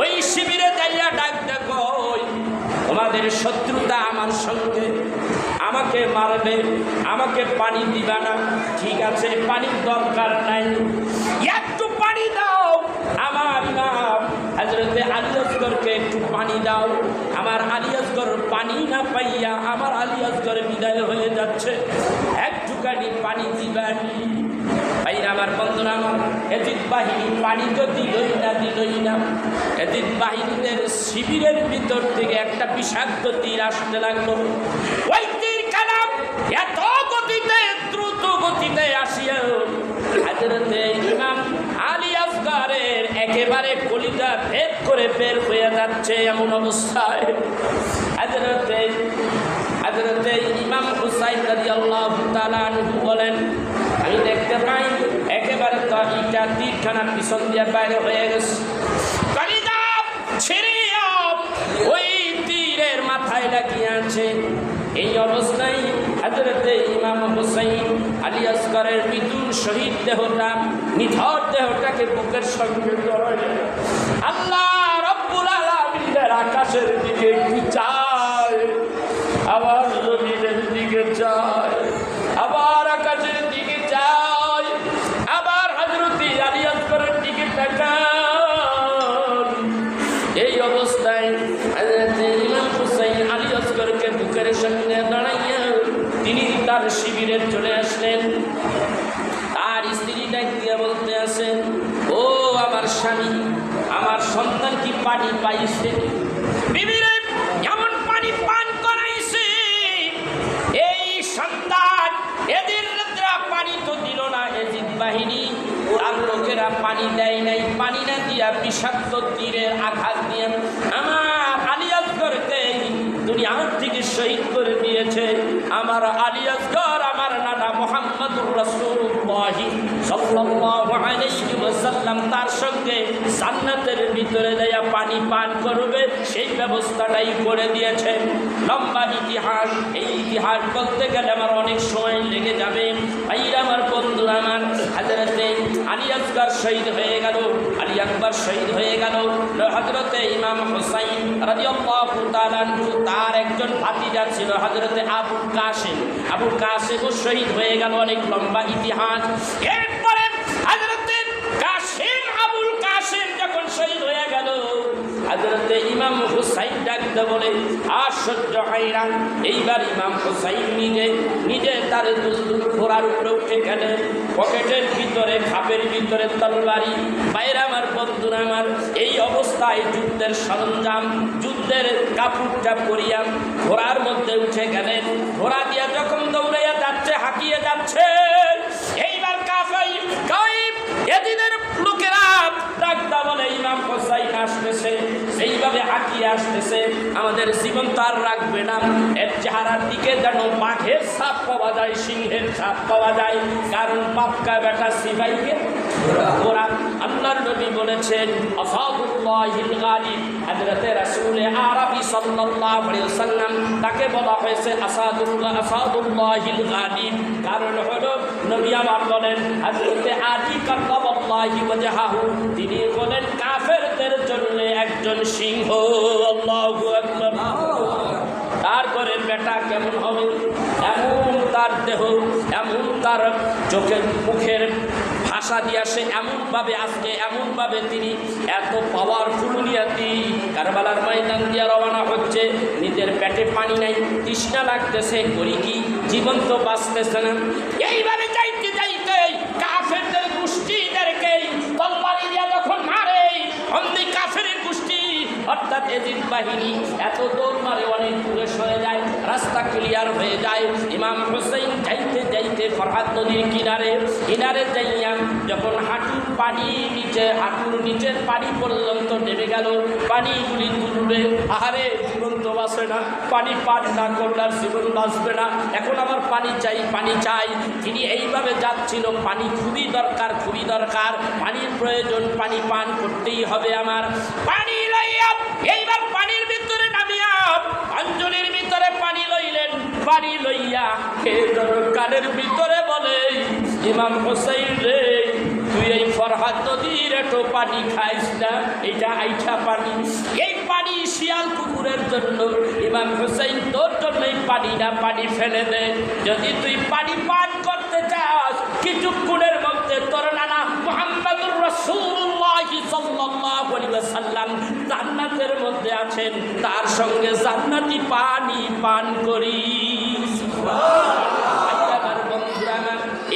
ওই শিবিরে যাইয়া ডাক দেখো, তোমাদের শত্রুতা আমার সঙ্গে, আমাকে মারবে, আমাকে পানি দিবা না। ঠিক আছে, পানির দরকার নাই, একটু পানি দাও। আমার নাম হযরতে আলী আসগরকে একটু পানি দাও। আমার আলী আসগর পানি না পাইয়া আমার আলী আসগর বিদায় হয়ে যাচ্ছে, একটুখানি পানি দিবানি। ভাইরা আমার, বন্ধুরা আমার, এজিদ বাহিনী পানি তো দিলই না। এজিদ বাহিনীদের শিবিরের ভিতর থেকে একটা বিষাক্ত তীর আসতে লাগলো। ওই তীর কালাম এত গতিতে, দ্রুত গতিতে আসিয়া হযরতে ইমাম আলী আসগরের একেবারে কলিজা ভেদ করে বের হয়ে যাচ্ছে এমন অবস্থায় হযরতে ইমাম হুসাইন রাদিয়াল্লাহু তাআলা আনহু বলেন, আমি দেখতে পাই একেবারে তো ইটা তীরখানা পিছন দিয়ে বাইরে হয়ে গেছে, কলিজা ছিঁড়িয়া ওই তীরের মাথায় লাগিয়ে আছে। এই অবস্থায় হযরতে ইমাম হুসাইন আলী আসগরের বিদুর শহীদ দেহটা, নিথর দেহটাকে বুকের সঙ্গে জড়ায় আল্লাহ রব্বুল আলামিনের আকাশের দিকে একটু চায়, আবার জমিনের দিকে চায়, আবার আকাশের দিকে চায়, আবার হযরতে আলী আসগরের দিকে তাকান। এই অবস্থায় হযরতে ইমাম হুসাইন আলী আসগরকে বুকের সামনে দাঁড়াইয়া তিনি তার শিবিরে চলে আসলেন। তার স্ত্রী ডাক দিয়ে বলতে পানি পাইছে, বিবিরে এমন পানি পান করাইছে, এই সন্তান এদের পানি তো দিল না এজিদ বাহিনী, আর লোকেরা পানি দেয় নাই, পানি না দিয়া বিষাক্ত তীরের আঘাত দিয়ে আমার আলী আসগরকে দুনিয়ার থেকে শহীদ করে দিয়েছে। আমার আলী আসগর আমার নানা মুহাম্মদুর রাসূলুল্লাহ সাল্লাল্লাহু আলাইহি ওয়াসাল্লাম তার সঙ্গে জান্নাতের ভিতরে যাইয়া পানি পান করবে সেই ব্যবস্থাটাই করে দিয়েছে। লম্বা ইতিহাস, এই ইতিহাস বলতে গেলে আমার অনেক সময় লেগে যাবে। ভাইরা আমার, বন্ধুরা আমার, হযরতে আলী আসগর শহীদ হয়ে গেল, আলী আকবর শহীদ হয়ে গেল। হযরতে ইমাম হুসাইন রাদিয়াল্লাহু তাআলা আনহু তার একজন ভাতিজা ছিল হযরতে আবু কাসেম, আবু কাসেমও শহীদ হয়ে গেল। অনেক লম্বা ইতিহাস। এরপরে হযরতে কাসেম, আবুল কাসেম যখন শহীদ হয়ে গেল, হযরতে ইমাম হুসাইন ডাকতে বলে আর সহ্য হয় না। এইবার ইমাম হুসাইন নিজে তার দুলদুল ঘোড়ার উপরে উঠে গেলেন, পকেটের ভিতরে খাপের ভিতরে তরবারি। বাইরে আমার, বন্ধুরা আমার, এই অবস্থায় যুদ্ধের সরঞ্জাম, যুদ্ধের কাপড়টা পরিয়া ঘোড়ার মধ্যে উঠে গেলেন। ঘোড়া দিয়া যখন দৌড়াইয়া যাচ্ছে, হাঁকিয়ে যাচ্ছে, এইবার এদিনের লোকেরা ডাকটা বলে ইমাম হুসাইন আসতেছে, সেইভাবে হাঁকিয়ে আসতেছে। আমাদের জীবন তো আর রাখবে না, এর চেহারার দিকে যেন বাঘের ছাপ পাওয়া যায়, সিংহের ছাপ পাওয়া যায়, কারণ বাপকা বেটা সিপাহীকে ঘোড়া। আল্লাহর নবী বলেছেন আসাদুল্লাহিল গালিব, হযরতে রাসূল আরবি সাল্লাল্লাহু আলাইহি ওয়াসাল্লাম তাকে বলা হয়েছে আসাদুল্লাহিল গালিব। কারণ হলো নবী আমার বলেন হযরতে আলী কাল্লামাল্লাহু ওয়াজহাহু, তিনি বলেন কাফেরদের জন্য একজন সিংহ। আল্লাহু আকবার। তারপরে বেটা কেমন হবে, এমন তার দেহ, এমন তার চোখের মুখের ভাষা দিয়ে সে এমনভাবে আজকে এমনভাবে তিনি এত পাওয়ারফুল নিয়াতি কারবালার ময়দান দিয়ে রওনা হচ্ছে। নিজের পেটে পানি নাই, তৃষ্ণা লাগতেছে, করি কি, জীবন তো বাঁচতেছে না। এইভাবে যাইতে যাইতে কাফেরদের গোষ্ঠীদেরকে তলবারি দিয়া যখন মারে, অমনি কাফের গোষ্ঠী অর্থাৎ এজিদ বাহিনী এত দৌড় মারে, অনেক দূরে সরে যায়, রাস্তা ক্লিয়ার হয়ে যায়। ইমাম হুসাইন যাইতে যাইতে ফরহাদ নদীর কিনারে যাইয়া যখন হাঁটুর পানি নিচে, হাঁটুর নিচের পানি পর্যন্ত নেমে গেল, পানিগুলি তুলবে, আহারে জীবন তো বাঁচে না, পানি পান না করলে আর জীবন বাঁচবে না, এখন আমার পানি চাই, পানি চাই। তিনি এইভাবে যাচ্ছিল, পানি খুবই দরকার, খুবই দরকার, পানির প্রয়োজন, পানি পান করতেই হবে আমার। পানি লইয়া এইবার পানির ভিতরে নামিয়া অঞ্জলির ভিতরে পানি লইলেন, পানি লইয়া কানের ভিতরে বলে ইমাম হুসাইন রে, তুই এই ফরহাদ নদীর একটু পানি খাইস না, এটা আইঠা পানি, এই পানি শিয়াল কুকুরের জন্য। ইমাম হুসাইন তোর জন্য এই পানি না, পানি ফেলে দে। যদি তুই পানি পান করতে চাস, কিছুক্ষণের মধ্যে তোর নানা মুহাম্মদুর রাসূলুল্লাহ সাল্লাল্লাহু আলাইহি ওয়াসাল্লাম জান্নাতের মধ্যে আছেন, তার সঙ্গে জান্নাতি পানি পান করিস।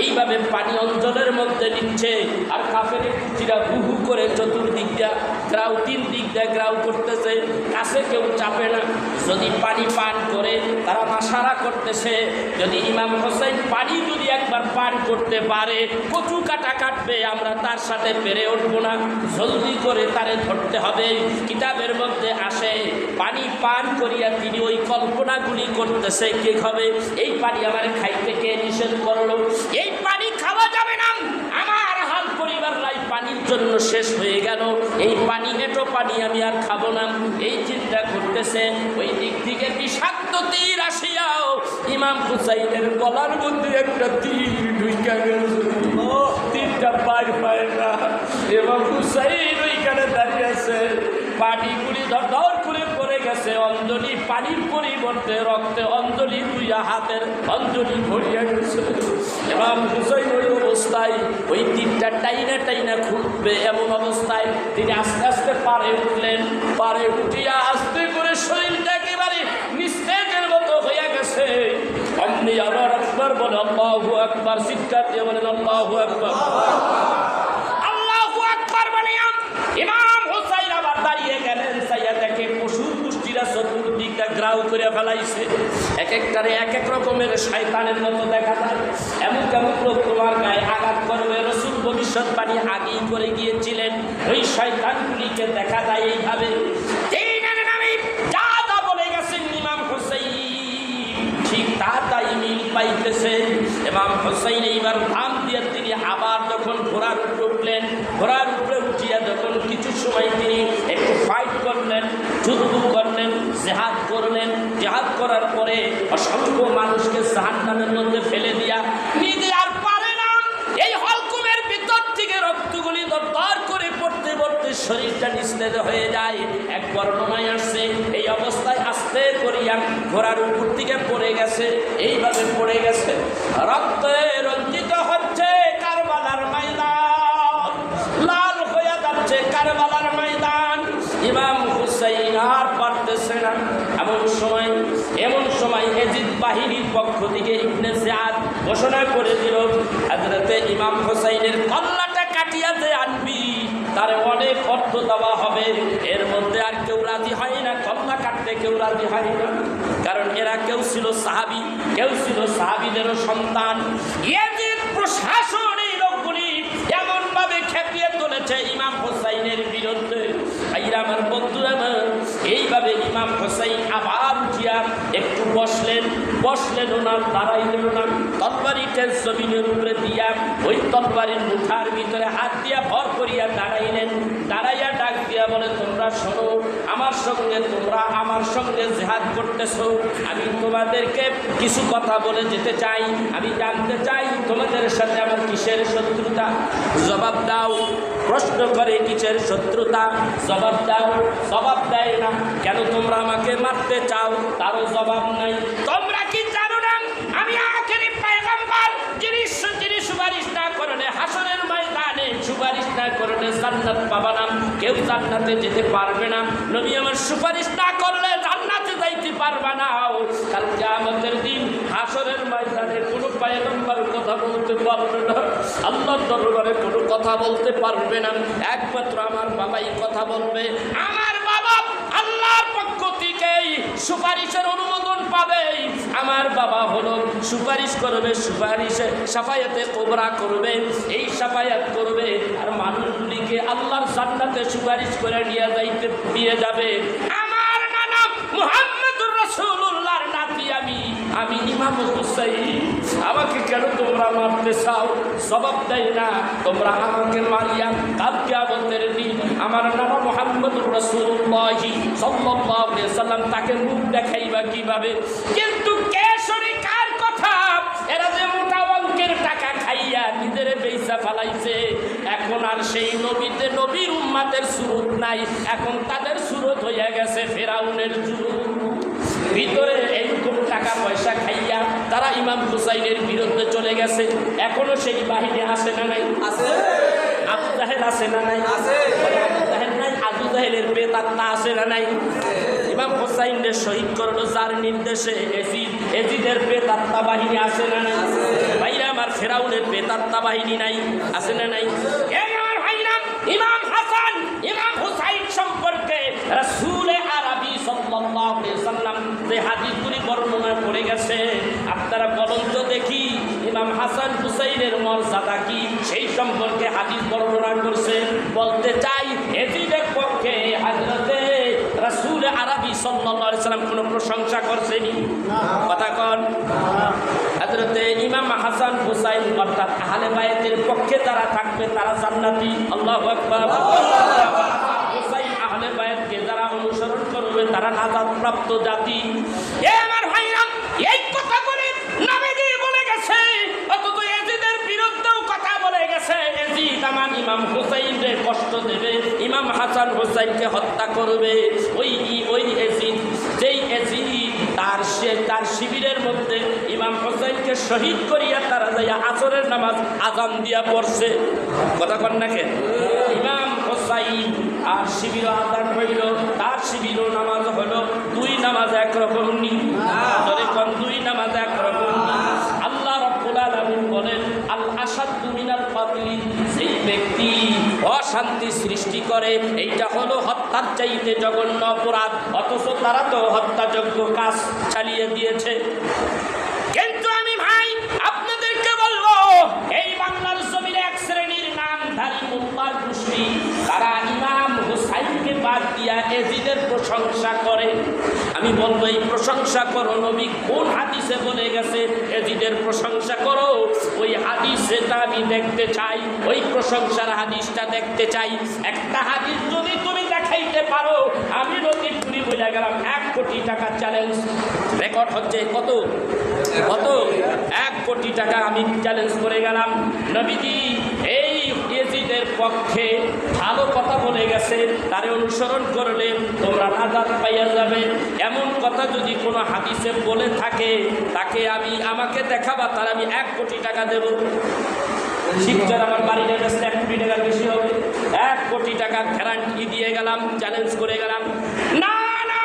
এইভাবে পানি অঞ্চলের মধ্যে নিচ্ছে, আর কাফের কুচিরা হু হু করে চতুর্দিক দিয়া গ্রাউ, তিন দিক দিয়ে গ্রাউ করতেছে, কাছে কেউ চাপে না। যদি পানি পান করে তারা মাসারা করতেছে, যদি ইমাম হুসাইন পানি যদি একবার পান করতে পারে, কচু কাটা কাটবে, আমরা তার সাথে পেরে উঠবো না, জলদি করে তারে ধরতে হবে। কিতাবের মধ্যে আসে পানি পান করিয়া তিনি ওই কল্পনাগুলি করতেছে, কে খাবে এই পানি, আমার খাইতে কে নিষেধ করলো, এই পানি খাওয়া যাবে না, আমার হাল পরিবার লাই পানির জন্য শেষ হয়ে গেল, এই পানি এটো পানি আমি আর খাবো না, এই চিন্তা করতেছে। ওই দিক থেকে বিষাক্ত তীর আসিয়াও ইমাম হুসাইনের গলার মধ্যে একটা তীর ঢুইকা গেছে, তীরটা পার পায় না। ইমাম হুসাইন ওইখানে দাঁড়িয়ে আছে, পানিগুলি ধর করে পড়ে গেছে, অঞ্জলি পানির পরিবর্তে রক্তে অঞ্জলি, দুই হাতের অঞ্জলি ভরিয়া গেছে। ইমাম হুসাইন ওই অবস্থায় ওই তীরটা টাইনা টাইনা খুলবে, এমন অবস্থায় তিনি আস্তে আস্তে পারে উঠলেন, পারে উঠিয়া আস্তে করে শরীরটা একেবারে নিস্তেজের মতো হইয়া গেছে। অমনি আবার আকবার বলে, আল্লাহু আকবার, চিৎকার দিয়ে বলেন আল্লাহু আকবার, আল্লাহু আকবার বলে ইমাম হুসাইন আবার দাঁড়িয়ে গেলেন। ঘেরাও করে ফেলাইছে। এক একটারে এক এক রকমের শয়তানের মতো দেখা যায়। এমন কেমন লোক তোমার গায়ে আঘাত করবে, রাসূল ভবিষ্যৎবাণী আগেই করে গিয়েছিলেন। ওই শয়তানগুলিকে দেখা যায় এইভাবে দ্বীনের নামে যা যা বলে গেছেন ইমাম হুসাইন ঠিক তাই মিল পাইতেছে। ইমাম হুসাইন এইবার ধাম দিয়ে তিনি আবার যখন ঘোড়ার উপরে উঠলেন, ঘোড়ার উপরে উঠিয়া যখন কিছু সময় তিনি একটু ফাইট করলেন, যুদ্ধ করলেন, জেহাদ করলেন। জেহাদ করার পরে অসংখ্য মানুষকে জাহান্নামের মধ্যে ফেলে দিয়া নিজে আর পারে না, এই হলকুমের ভিতর থেকে রক্তগুলি দরদর করে পড়তে পড়তে শরীরটা নিস্তেজ হয়ে যায়। এক বর্ণনায় আসছে এই অবস্থায় আস্তে করিয়া ঘোড়ার উপর থেকে পড়ে গেছে, এইভাবে পড়ে গেছে, রক্তে রঞ্জিত হচ্ছে কারবালার ময়দান, লাল হয়ে যাচ্ছে কারবালার ময়দান। ইমাম হুসাইন আর পারতেছে না। এমন সময় এজিদ বাহিনীর পক্ষ থেকে ইবনে জিয়াদ ঘোষণা করে দিল, হযরতে ইমাম হুসাইনের কল্লাটা কাটিয়াতে আনবি, তারে অনেক অর্থ দেওয়া হবে। এর মধ্যে আর কেউ রাজি হয় না, কল্লা কাটতে কেউ রাজি হয় না, কারণ এরা কেউ ছিল সাহাবী, কেউ ছিল সাহাবীদেরও সন্তান। এজিদ প্রশাসন এই লোকগুলি এমনভাবে খেপিয়ে তুলেছে ইমাম হুসাইনের বিরুদ্ধে। ভাইরা আমার, বন্ধুরা আমার, এইভাবে ইমাম হুসাইন আবার উঠিয়া একটু বসলেন না, দাঁড়াইলেন না, তরবারিটা জমিনের উপরে দিয়া ওই তরবারির মুঠার ভিতরে হাত দিয়া ভর করিয়া দাঁড়াইলেন। দাঁড়াইয়া ডাক দিয়া বলে, তোমরা শোনো, তোমরা আমার সঙ্গে জিহাদ করতেছো, আমি তোমাদেরকে কিছু কথা বলে যেতে চাই। আমি জানতে চাই তোমাদের সাথে আমার কিসের শত্রুতা, জবাব দাও। প্রশ্ন করে কিসের শত্রুতা, জবাব দাও। জবাব দেয় না। কেন তোমরা আমাকে মারতে চাও, তারও জবাব নাই। তোমরা কি জানো না আমি আখেরি পয়গম্বর, যিনি সুপারিশ না করলে হাসরের ময়দানে সুপারিশ না করলে জান্নাত পাবা না, কেউ জান্নাতে যেতে পারবে না। নবী আমার সুপারিশ না করলে জান্নাতে যাইতে পারবা না। কাল কিয়ামতের দিন হাসরের ময়দানে কোনো পয়গম্বর কথা বলতে পারবে না, আল্লাহর দরবারে কোনো কথা বলতে পারবে না, একমাত্র আমার বাবাই কথা বলবে। আমার বাবা আল্লাহর পক্ষ থেকে সুপারিশের অনুমোদন পাবে। আমার বাবা হলো সুপারিশ করবে, সুপারিশে শাফায়াতে কোবরা করবে, এই শাফায়াত করবে আর মানুষগুলিকে আল্লাহর জান্নাতে সুপারিশ করে নিয়ে যাবে। আমার নানা মুহাম্মদুর রাসূলুল্লাহর নাতি আমি ইমাম হুসাইন। আমাকে কেন তোমরা মারতে চাও, জবাব দেয় না। তোমরা আমাকে মারিয়া কাল কিয়ামতের দিন আমার নানা মুহাম্মদুর রাসূলুল্লাহ সাল্লাল্লাহু আলাইহি ওয়াসাল্লাম তাকে মুখ দেখাইবা কিভাবে? কিন্তু কেশরী কার কথা, এরা যে মোটা অঙ্কের টাকা খাইয়া নিজের বেইসা ফালাইছে, এখন আর সেই নবীর উম্মতের সুরত নাই, এখন তাদের সুরত হইয়া গেছে ফেরাউনের সুরত। ভিতরে এইরকম টাকা পয়সা খাইয়া তারা ইমাম হুসাইনের বিরুদ্ধে চলে গেছে। এখনো সেই বাহিনী আসে না নাই? আছে। আবু জাহেল আসে না নাই? আছে। আবু জাহেল নাই, আবু জাহেলের প্রেতাত্মা আসে না নাই? ইমাম হুসাইনের শহীদ করলো যার নির্দেশে এজিদের প্রেতাত্মা বাহিনী আসে না নাই? ভাইরা আমার, ফেরাউনের প্রেতাত্মা বাহিনী নাই, আসে না নাই? এই আমার ভাইরা, ইমাম হাসান ইমাম হুসাইন সম্পর্কে রাসূল আরবি সাল্লাল্লাহু আলাইহি ওয়াসাল্লাম যে হাদিসগুলি বর্ণনা করে গেছে, আপনারা বলুন তো দেখি ইমাম হাসান হুসাইনের মর্যাদা কি, সেই সম্পর্কে হাদিস বর্ণনা করছে। বলতে চাই এজিদের পক্ষে হযরতে রাসূল আরবি সাল্লাল্লাহু আলাইহি ওয়াসাল্লাম কোনো প্রশংসা করছেনি? কথা কন। হযরতে ইমাম হাসান হুসাইন অর্থাৎ আহলে বায়তের পক্ষে যারা থাকবে তারা জান্নাতি। আল্লাহু আকবার। হুসাইন আহলে বায়তকে যারা অনুসরণ করবে তারা নাজাত প্রাপ্ত জাতি। আমার ভাইরা, এই কথা বলে নবীজি বলে গেছে, অথচ এজিদের বিরুদ্ধেও কথা বলে গেছে। এজিদ আমার ইমাম হুসাইনকে কষ্ট দেবে, ইমাম হাসান হুসাইনকে হত্যা করবে। ওই এজিদ, যেই এজিদ তার শিবিরের মধ্যে ইমাম হুসাইনকে শহীদ করিয়া তারা যাইয়া আসরের নামাজ আযান দিয়া পড়ছে। কথা কন না কেন? ইমাম হুসাইন আর শিবির আযান হইল, তার শিবির নামাজ হলো, দুই নামাজ একরকম নি। দুই নামাজ একরকম। আল্লাহ রাব্বুল আলামিন বলেন, আল আসাদু মিনাল কাতলি, সেই ব্যক্তি অশান্তি সৃষ্টি করে, এইটা হলো হত্যার চাইতে জঘন্য অপরাধ। অথচ তারা তো হত্যাযোগ্য কাজ চালিয়ে দিয়েছে। কিন্তু আমি ভাই আপনাদেরকে বলবো, এই বাংলার জমিনে এক শ্রেণীর নামধারী মোল্লার গোষ্ঠী, তারা ইমাম হুসাইনকে বাদ দিয়া এজিদের প্রশংসা করে। আমি বলবো, এই প্রশংসা করো, নবী কোন হাদিসে বলে গেছে এজিদের প্রশংসা করো? ওই হাদিসটা আমি দেখতে চাই, ওই প্রশংসার হাদিসটা দেখতে চাই। একটা হাদিস যদি তুমি দেখাইতে পারো, আমি নবী পুরি বলে গেলাম 1 কোটি টাকা চ্যালেঞ্জ। রেকর্ড হচ্ছে কত কত 1 কোটি টাকা আমি চ্যালেঞ্জ করে গেলাম। নবীজি এই এজিদের পক্ষে ভালো কথা বলে গেছে, তারে অনুসরণ করলে তোমরা নাজাত পাইয়া যাবে। এমন কথা যদি কোনো হাদিসে বলে থাকে, তাকে আমাকে দেখাবা, তার আমি 1 কোটি টাকা দেব। শিক্ষার আমার বাড়ির কাছে 1 কোটি টাকার বেশি হবে। 1 কোটি টাকা গ্যারান্টি দিয়ে গেলাম, চ্যালেঞ্জ করে গেলাম। না না,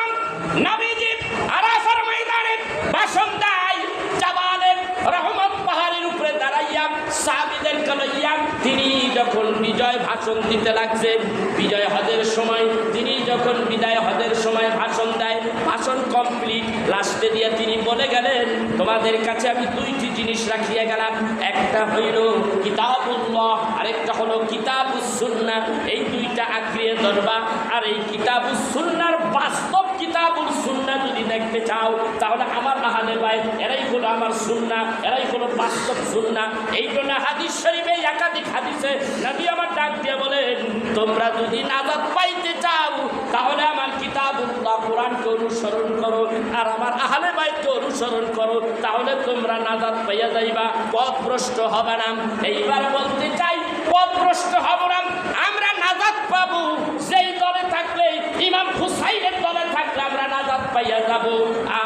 নবীজি আরাফার ময়দানে ভাষণ দেয়, জাবালে রহমত পাহাড়ের উপরে দাঁড়াইয়া সাহাবীদেরকে লইয়া তিনি যখন বিজয় ভাষণ দিতে লাগছে, বিজয় হজের সময় তিনি যখন বিদায় হজের সময় ভাষণ দেয়, ভাষণ কমপ্লিট, লাস্টে দিয়ে তিনি বলে গেলেন, তোমাদের কাছে আমি 2টি জিনিস রাখিয়া গেলাম। একটা হইল কিতাবুল্লাহ, আরেকটা হলো কিতাবুস সুন্নাহ। এই 2টা আঁকড়িয়ে ধরবা। আর এই কিতাবুস সুন্নাহর বাস্তব কিতাবুল সুন্নাহ যদি দেখতে চাও, তাহলে আমার আহলে বাইত এরাই হলো আমার সুন্নাহ, এরাই হলো বাস্তব সুন্নাহ। এই জন্য হাদিস শরীফে একাধিক হাদিসে নবী আমার ডাক দিয়ে বলেন, তোমরা যদি নাজাত পাইতে চাও, তাহলে আমার কিতাবুল্লাহ কোরআনকে অনুসরণ করো, আর আমার আহলে বাইতকে অনুসরণ করো, তাহলে তোমরা নাজাত পাইয়া যাইবা, পথভ্রষ্ট হবে না। এইবার বলতে চাই, পথভ্রষ্ট হব না, আমরা নাজাত পাবো যেই দলে থাকলে, ইমাম হুসাইনের দলে থাকলে আমরা নাজাত পাইয়া যাব।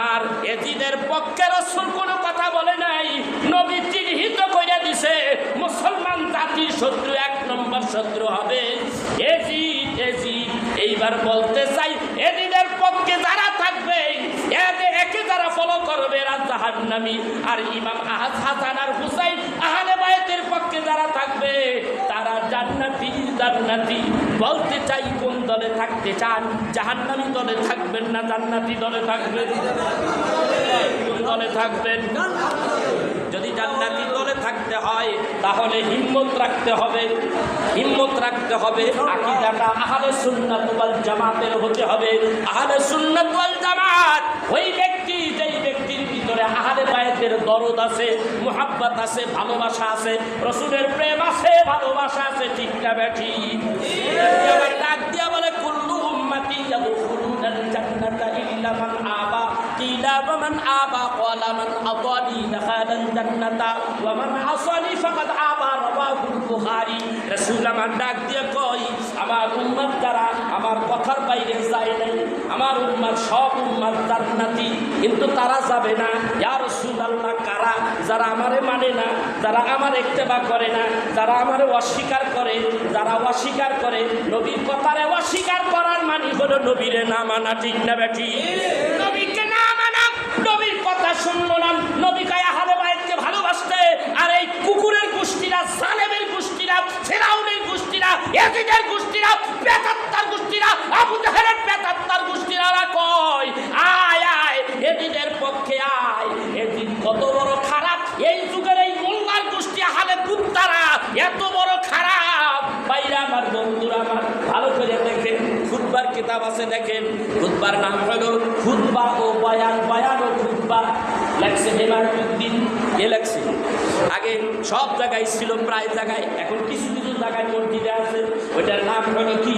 আর এজিদের পক্ষে রাসূল কোনো কথা বলে নাই, নবী চিহ্নিত করে দিছে, মুসলমান জাতির শত্রু 1 নম্বর শত্রু হবে এজিদ। এজিদ এইবার বলতে চাই, এজিদের পক্ষে যারা থাকবে, একে যারা ফলো করবে এরা জাহান্নামী। আর ইমাম হাসান আর হুসাইন আহলে বাইতের পক্ষে যারা থাকবে, তারা জান্নাতি। জান্নাতি বলতে চাই, কোন দলে থাকতে চান? জাহান্নামী দলে থাকবেন না জান্নাতি দলে থাকবেন? কোন দলে থাকবেন? যদি জান্নাতি দলে থাকতে হয়, তাহলে হিম্মত রাখতে হবে, হিম্মত রাখতে হবে। আকীদাটা আহলে সুন্নাত ওয়াল জামাতের হতে হবে। আহলে সুন্নাত ওয়াল জামাত ওই ব্যক্তি, যেই ব্যক্তির ভিতরে আহলে বাইতের দরদ আছে, মুহাব্বত আছে, ভালোবাসা আছে, রাসূলের প্রেম আছে, ভালোবাসা আছে, ঠিক না বেঠিক? ডাক দিয়া বলে, কুল্লু উম্মতি ইয়াদখুলুনাল জান্নাতা ইল্লা মান আবা, কিলা ওয়া মান আবা ক্বালা মান আতানি দাখালাল জান্নাতা ওয়া মান আসানি ফাকাদ আবা, রাওয়াহুল বুখারী। রাসূল আমার ডাক দিয়ে কয়, আমার উম্মত যারা আমার কথার বাইরে যায় নাই, আমার উম্মত সব উম্মত জান্নাতি, কিন্তু তারা যাবে না। ইয়া রাসূলুল্লাহ, কারা? যারা আমারে মানে না, যারা আমার ইত্তেবা করে না, যারা আমারে অস্বীকার করে, যারা অস্বীকার করে নবীর কথারে অস্বীকার করার মানে হলো নবীরে না মানা, ঠিক না বেঠিক? নবীকে না মানা, নবীর কথা শুনলো না, নবী কয় আহলে বাইতকে ভালোবাসতে। আর এই কুকুরের গোষ্ঠীরা, সালেমের গোষ্ঠীরা, ফিরাউনের গোষ্ঠীরা, ইয়াজিদের গোষ্ঠীরা, বেতাত্তার গোষ্ঠীরা, আবু জাহেলের বেতাত্তার গোষ্ঠীরা কয়, আয় আয় এজিদের পক্ষে আয়। এজিদ কত বড় খারাপ, এই যুগের এই মোল্লার গোষ্ঠী আহলে কুত্তারা এত বড় খারাপ। ভাইরা আমার, বন্ধুরা আমার, ভালো করে দেখেন, খুতবার কিতাব আছে, দেখেন খুতবার নাম হলো খুতবা ও বয়ান, বয়ান ও খুতবা, লাগছে হেমায়তুদ্দিন। কে লাগছে? আগে সব জায়গায় ছিল, প্রায় জায়গায়, এখন কিছু কিছু জায়গায় মসজিদে আছে। ওইটার নাম হলো কি?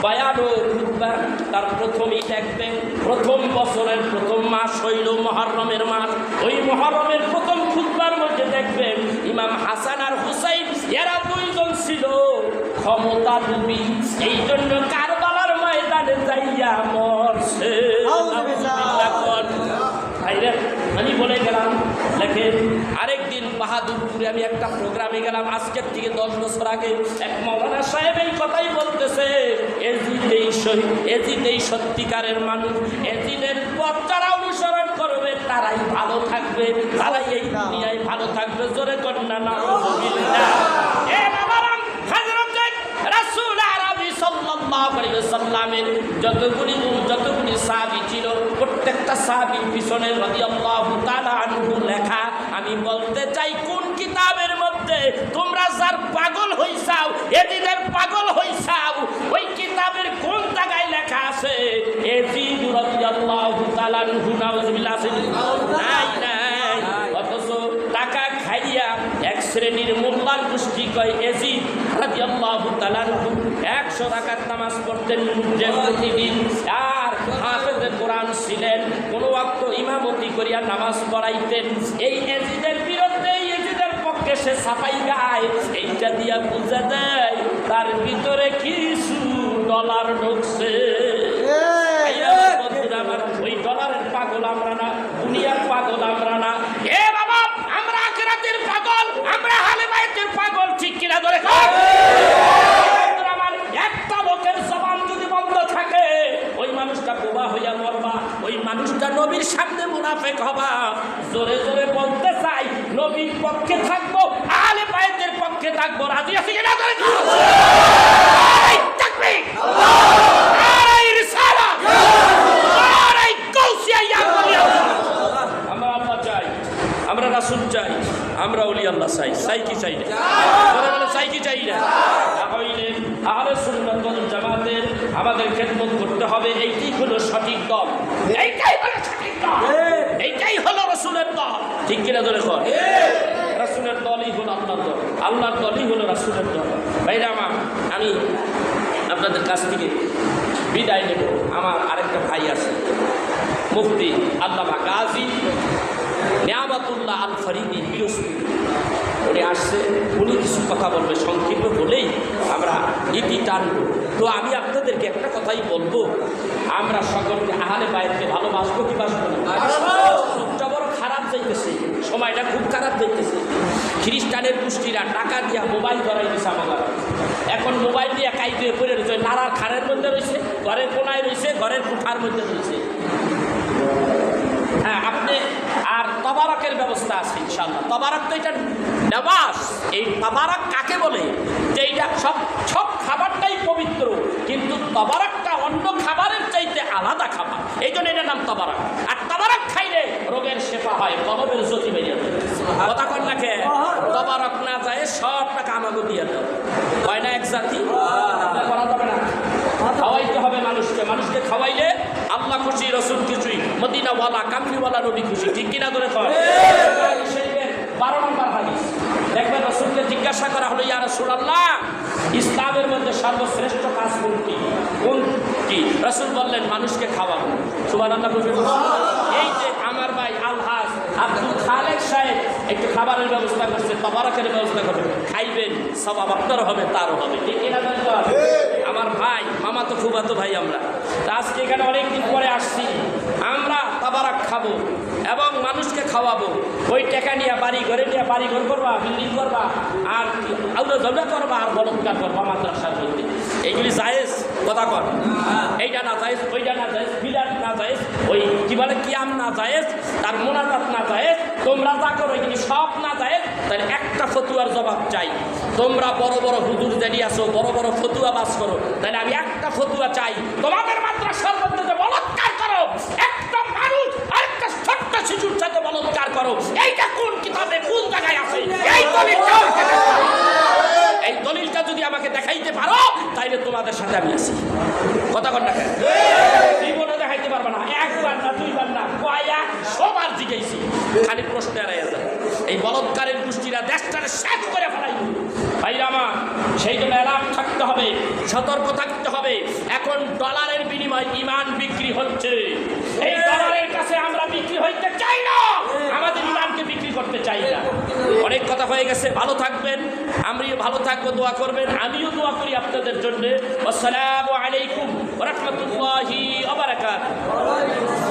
বয়ান ও খুতবা। তার প্রথমেই দেখবেন, প্রথম বছরের প্রথম মাস হইল মুহররমের মাস। ওই মুহররমের প্রথম খুতবার মধ্যে দেখবেন ইমাম হাসান আর হুসাইন এরা 2 জন ছিল ক্ষমতা লোভী, এই জন্য কারবালার ময়দানে যাইয়া মরছে। আমি বলে গেলাম, দেখেন আরেকদিন বাহাদুরপুরে আমি একটা প্রোগ্রামে গেলাম, আজকের থেকে 10 বছর আগে। এক মৌলানা সাহেব এই কথাই বলতেছে, এজিদেই সত্যিকারের মানুষ, এজিদের পথ যারা অনুসরণ করবে তারাই ভালো থাকবে, তারাই এই দুনিয়ায় ভালো থাকবে। জোরে কন্যা না সাল্লাল্লাহু আলাইহি ওয়াসাল্লামের যতগুলি সাহাবী ছিল প্রত্যেকটা সাহাবীর পিছনে রাদিয়াল্লাহু তাআলা আনহু লেখা। আমি বলতে চাই কোন কিতাবের মধ্যে তোমরা যার পাগল হইছাও, এজিদের পাগল হইছাও, ওই কিতাবের কোন জায়গায় লেখা আছে এজিদ রাদিয়াল্লাহু তাআলা আনহু? নাউযুবিল্লাহ। নাই নাই। অথচ টাকা খাইয়া এক শ্রেণীর মোল্লার গোষ্ঠী কয় এজিদ রাদিয়াল্লাহু তাআলা আনহু 100 রাকাত নামাজ পড়তেন প্রতিদিন, আর হাফেজে কোরআন ছিলেন, কোনো ওয়াক্ত ইমামতি করিয়া নামাজ পড়াইতেন। এই এজিদের বিরুদ্ধে, এজিদের পক্ষে সে সাফাই গায়। এইটা দিয়া বুঝা যায় তার ভিতরে কিছু ডলার ঢুকছে। ওই ডলারের পাগল আমরা না, দুনিয়ার পাগল আমরা না। এ বাবা, আমরা আখিরাতের পাগল, আমরা আহলে বাইতের পাগল, ঠিক কিনা ধরে আমার একটা লোকের জবান যদি বন্ধ থাকে, ওই মানুষটা বোবা হইয়া মরবা, ওই মানুষটা নবীর সামনে মুনাফিক হবা। জোরে জোরে বলতে চাই, নবীর পক্ষে থাকবো, আহলে বাইতের পক্ষে থাকবো, রাজি আছি কিনা ধরে আমরা রাসূল চাই, আমরা ওলি আল্লাহ চাই। চাই কি চাই না? চাই কি চাই না? তাহলে আহলে সুন্নাত ওয়াল জামাতের আমাদের খেদমত করতে হবে। এইটাই হলো সঠিক দল, এইটাই হলো সঠিক দল, এইটাই হলো রাসূলের দল, ঠিক কিনা ধরে কর। রাসূলের দলই হলো আল্লাহর দল, আল্লাহর দলই হলো রাসূলের দল। ভাইরা আমার, আমি আপনাদের কাছ থেকে বিদায় নেব। আমার আরেকটা ভাই আছে, মুফতি আল্লামা গাজী নিয়ামতুল্লাহ আল ফরিদি বিরসপুর, উনি আসছে, উনি কিছু কথা বলবে, সংক্ষিপ্ত বলেই আমরা ইতি টানব। তো আমি আপনাদেরকে একটা কথাই বলবো, আমরা সকলকে আহলে বাইতকে ভালোবাসবো কি বাসবো না? যুগটা বড় খারাপ যাইতেছে, সময়টা খুব খারাপ যাইতেছে। খ্রিস্টানের গোষ্ঠীরা টাকা দিয়া মোবাইল ধরাই দিয়েছে আমাদের। এখন মোবাইল দিয়ে কাইতে পড়ে রয়েছে, নাড়ার খাড়ের মধ্যে রয়েছে, ঘরের কোনায় রয়েছে, ঘরের কুঠার মধ্যে রয়েছে। হ্যাঁ, আপনি আর তবারকের ব্যবস্থা আছে ইনশাআল্লাহ। তবারক তো এটা নামাজ। এই তবারক কাকে বলে? যে এইটা সব খাবারটাই পবিত্র, কিন্তু তবারকটা অন্য খাবারের চাইতে আলাদা খাবার, এই জন্য এটার নাম তবারক। আর তবারক খাইলে রোগের শেফা হয়, কলবের জ্যোতি বেরিয়ে যায়। কথা কন না কে? তবারক না যায় সব টাকা আমাকে দিয়ে দেয়, হয় না এক জাতি? করা যাবে না, খাওয়াইতে হবে মানুষকে। মানুষকে খাওয়াইলে আল্লাহ খুশি, রসুল খুশি, মদিনাওয়ালা কামলিওয়ালা নবী খুশি, ঠিক কিনা ধরে কয়। 12 নম্বর হাদিস দেখবেন, রসুলকে জিজ্ঞাসা করা হলো, ইয়া রাসূলুল্লাহ, ইসলামের মধ্যে সর্বশ্রেষ্ঠ কাজ কোনটি? রসুল বললেন, মানুষকে খাওয়ানো। সুবহানাল্লাহ। এই যে আমার ভাই আলহাজ আব্দুল খালেক সাহেব একটু খাবারের ব্যবস্থা করছে, তবারকের ব্যবস্থা করবে, খাইবেন, সওয়াব আপনারও হবে, তারও হবে, ঠিক কিনা ধরে কয়। আমার ভাই, মামা তো ফুফাতো ভাই, আমরা আজকে এখানে অনেকদিন পরে আসছি। আমরা তাবারাক খাবো এবং মানুষকে খাওয়াবো। ওই টাকা নিয়ে বাড়ি ঘরে নিয়ে বাড়ি ঘর করবা, বিল্ডিং করবা, আর আউলা জমা করবা, আর বলৎকার করবা মাদ্রাসার মধ্যে। এইগুলি জায়েজ? কথা কর। এইটা না জায়েজ, ওইটা না জায়েজ, বিলাট না জায়েজ, ওই কি বলে কিয়াম না জায়েজ, তার মোনাজাত না জায়েজ, তোমরা যা করো এগুলি সব না জায়েজ। তাহলে একটা ফতুয়ার জবাব চাই। তোমরা বড় বড় হুজুর জানি আসো, বড় বড় ফতুয়া বাস করো, তাহলে আমি একটা ফতুয়া চাই, তোমাদের মাদ্রাসার মধ্যে যে বলৎকার করো, একটা মানুষ আরেকটা ছোট্ট শিশুর সাথে বলৎকার করো, এইটা কোন কিতাবে কোন জায়গায় আছে? এই দলিলটা যদি আমাকে দেখাইতে পারো, তাইলে তোমাদের সাথে আমি আছি। কথা কন না, জীবনে দেখাইতে পারবে না, একবার না, দুইবার না, কয়া সবার জিজ্ঞাসি, খালি প্রশ্ন এড়াইয়া যায়। এই বলৎকারের গোষ্ঠীরা দেশটারে শেষ করে ফেলাই। ভাইরা আমার, সেই জন্য অ্যালার্ট থাকতে হবে, সতর্ক থাকতে হবে। এখন ডলারের বিনিময়ে ইমান বিক্রি হচ্ছে। এই ডলারের কাছে আমরা বিক্রি হইতে চাই না, আমাদের ইমানকে বিক্রি করতে চাই না। অনেক কথা হয়ে গেছে, ভালো থাকবেন, আমিও ভালো থাকবো, দোয়া করবেন, আমিও দোয়া করি আপনাদের জন্য। আসসালামু আলাইকুম ওয়া রাহমাতুল্লাহি ওয়া বারাকাতুহু।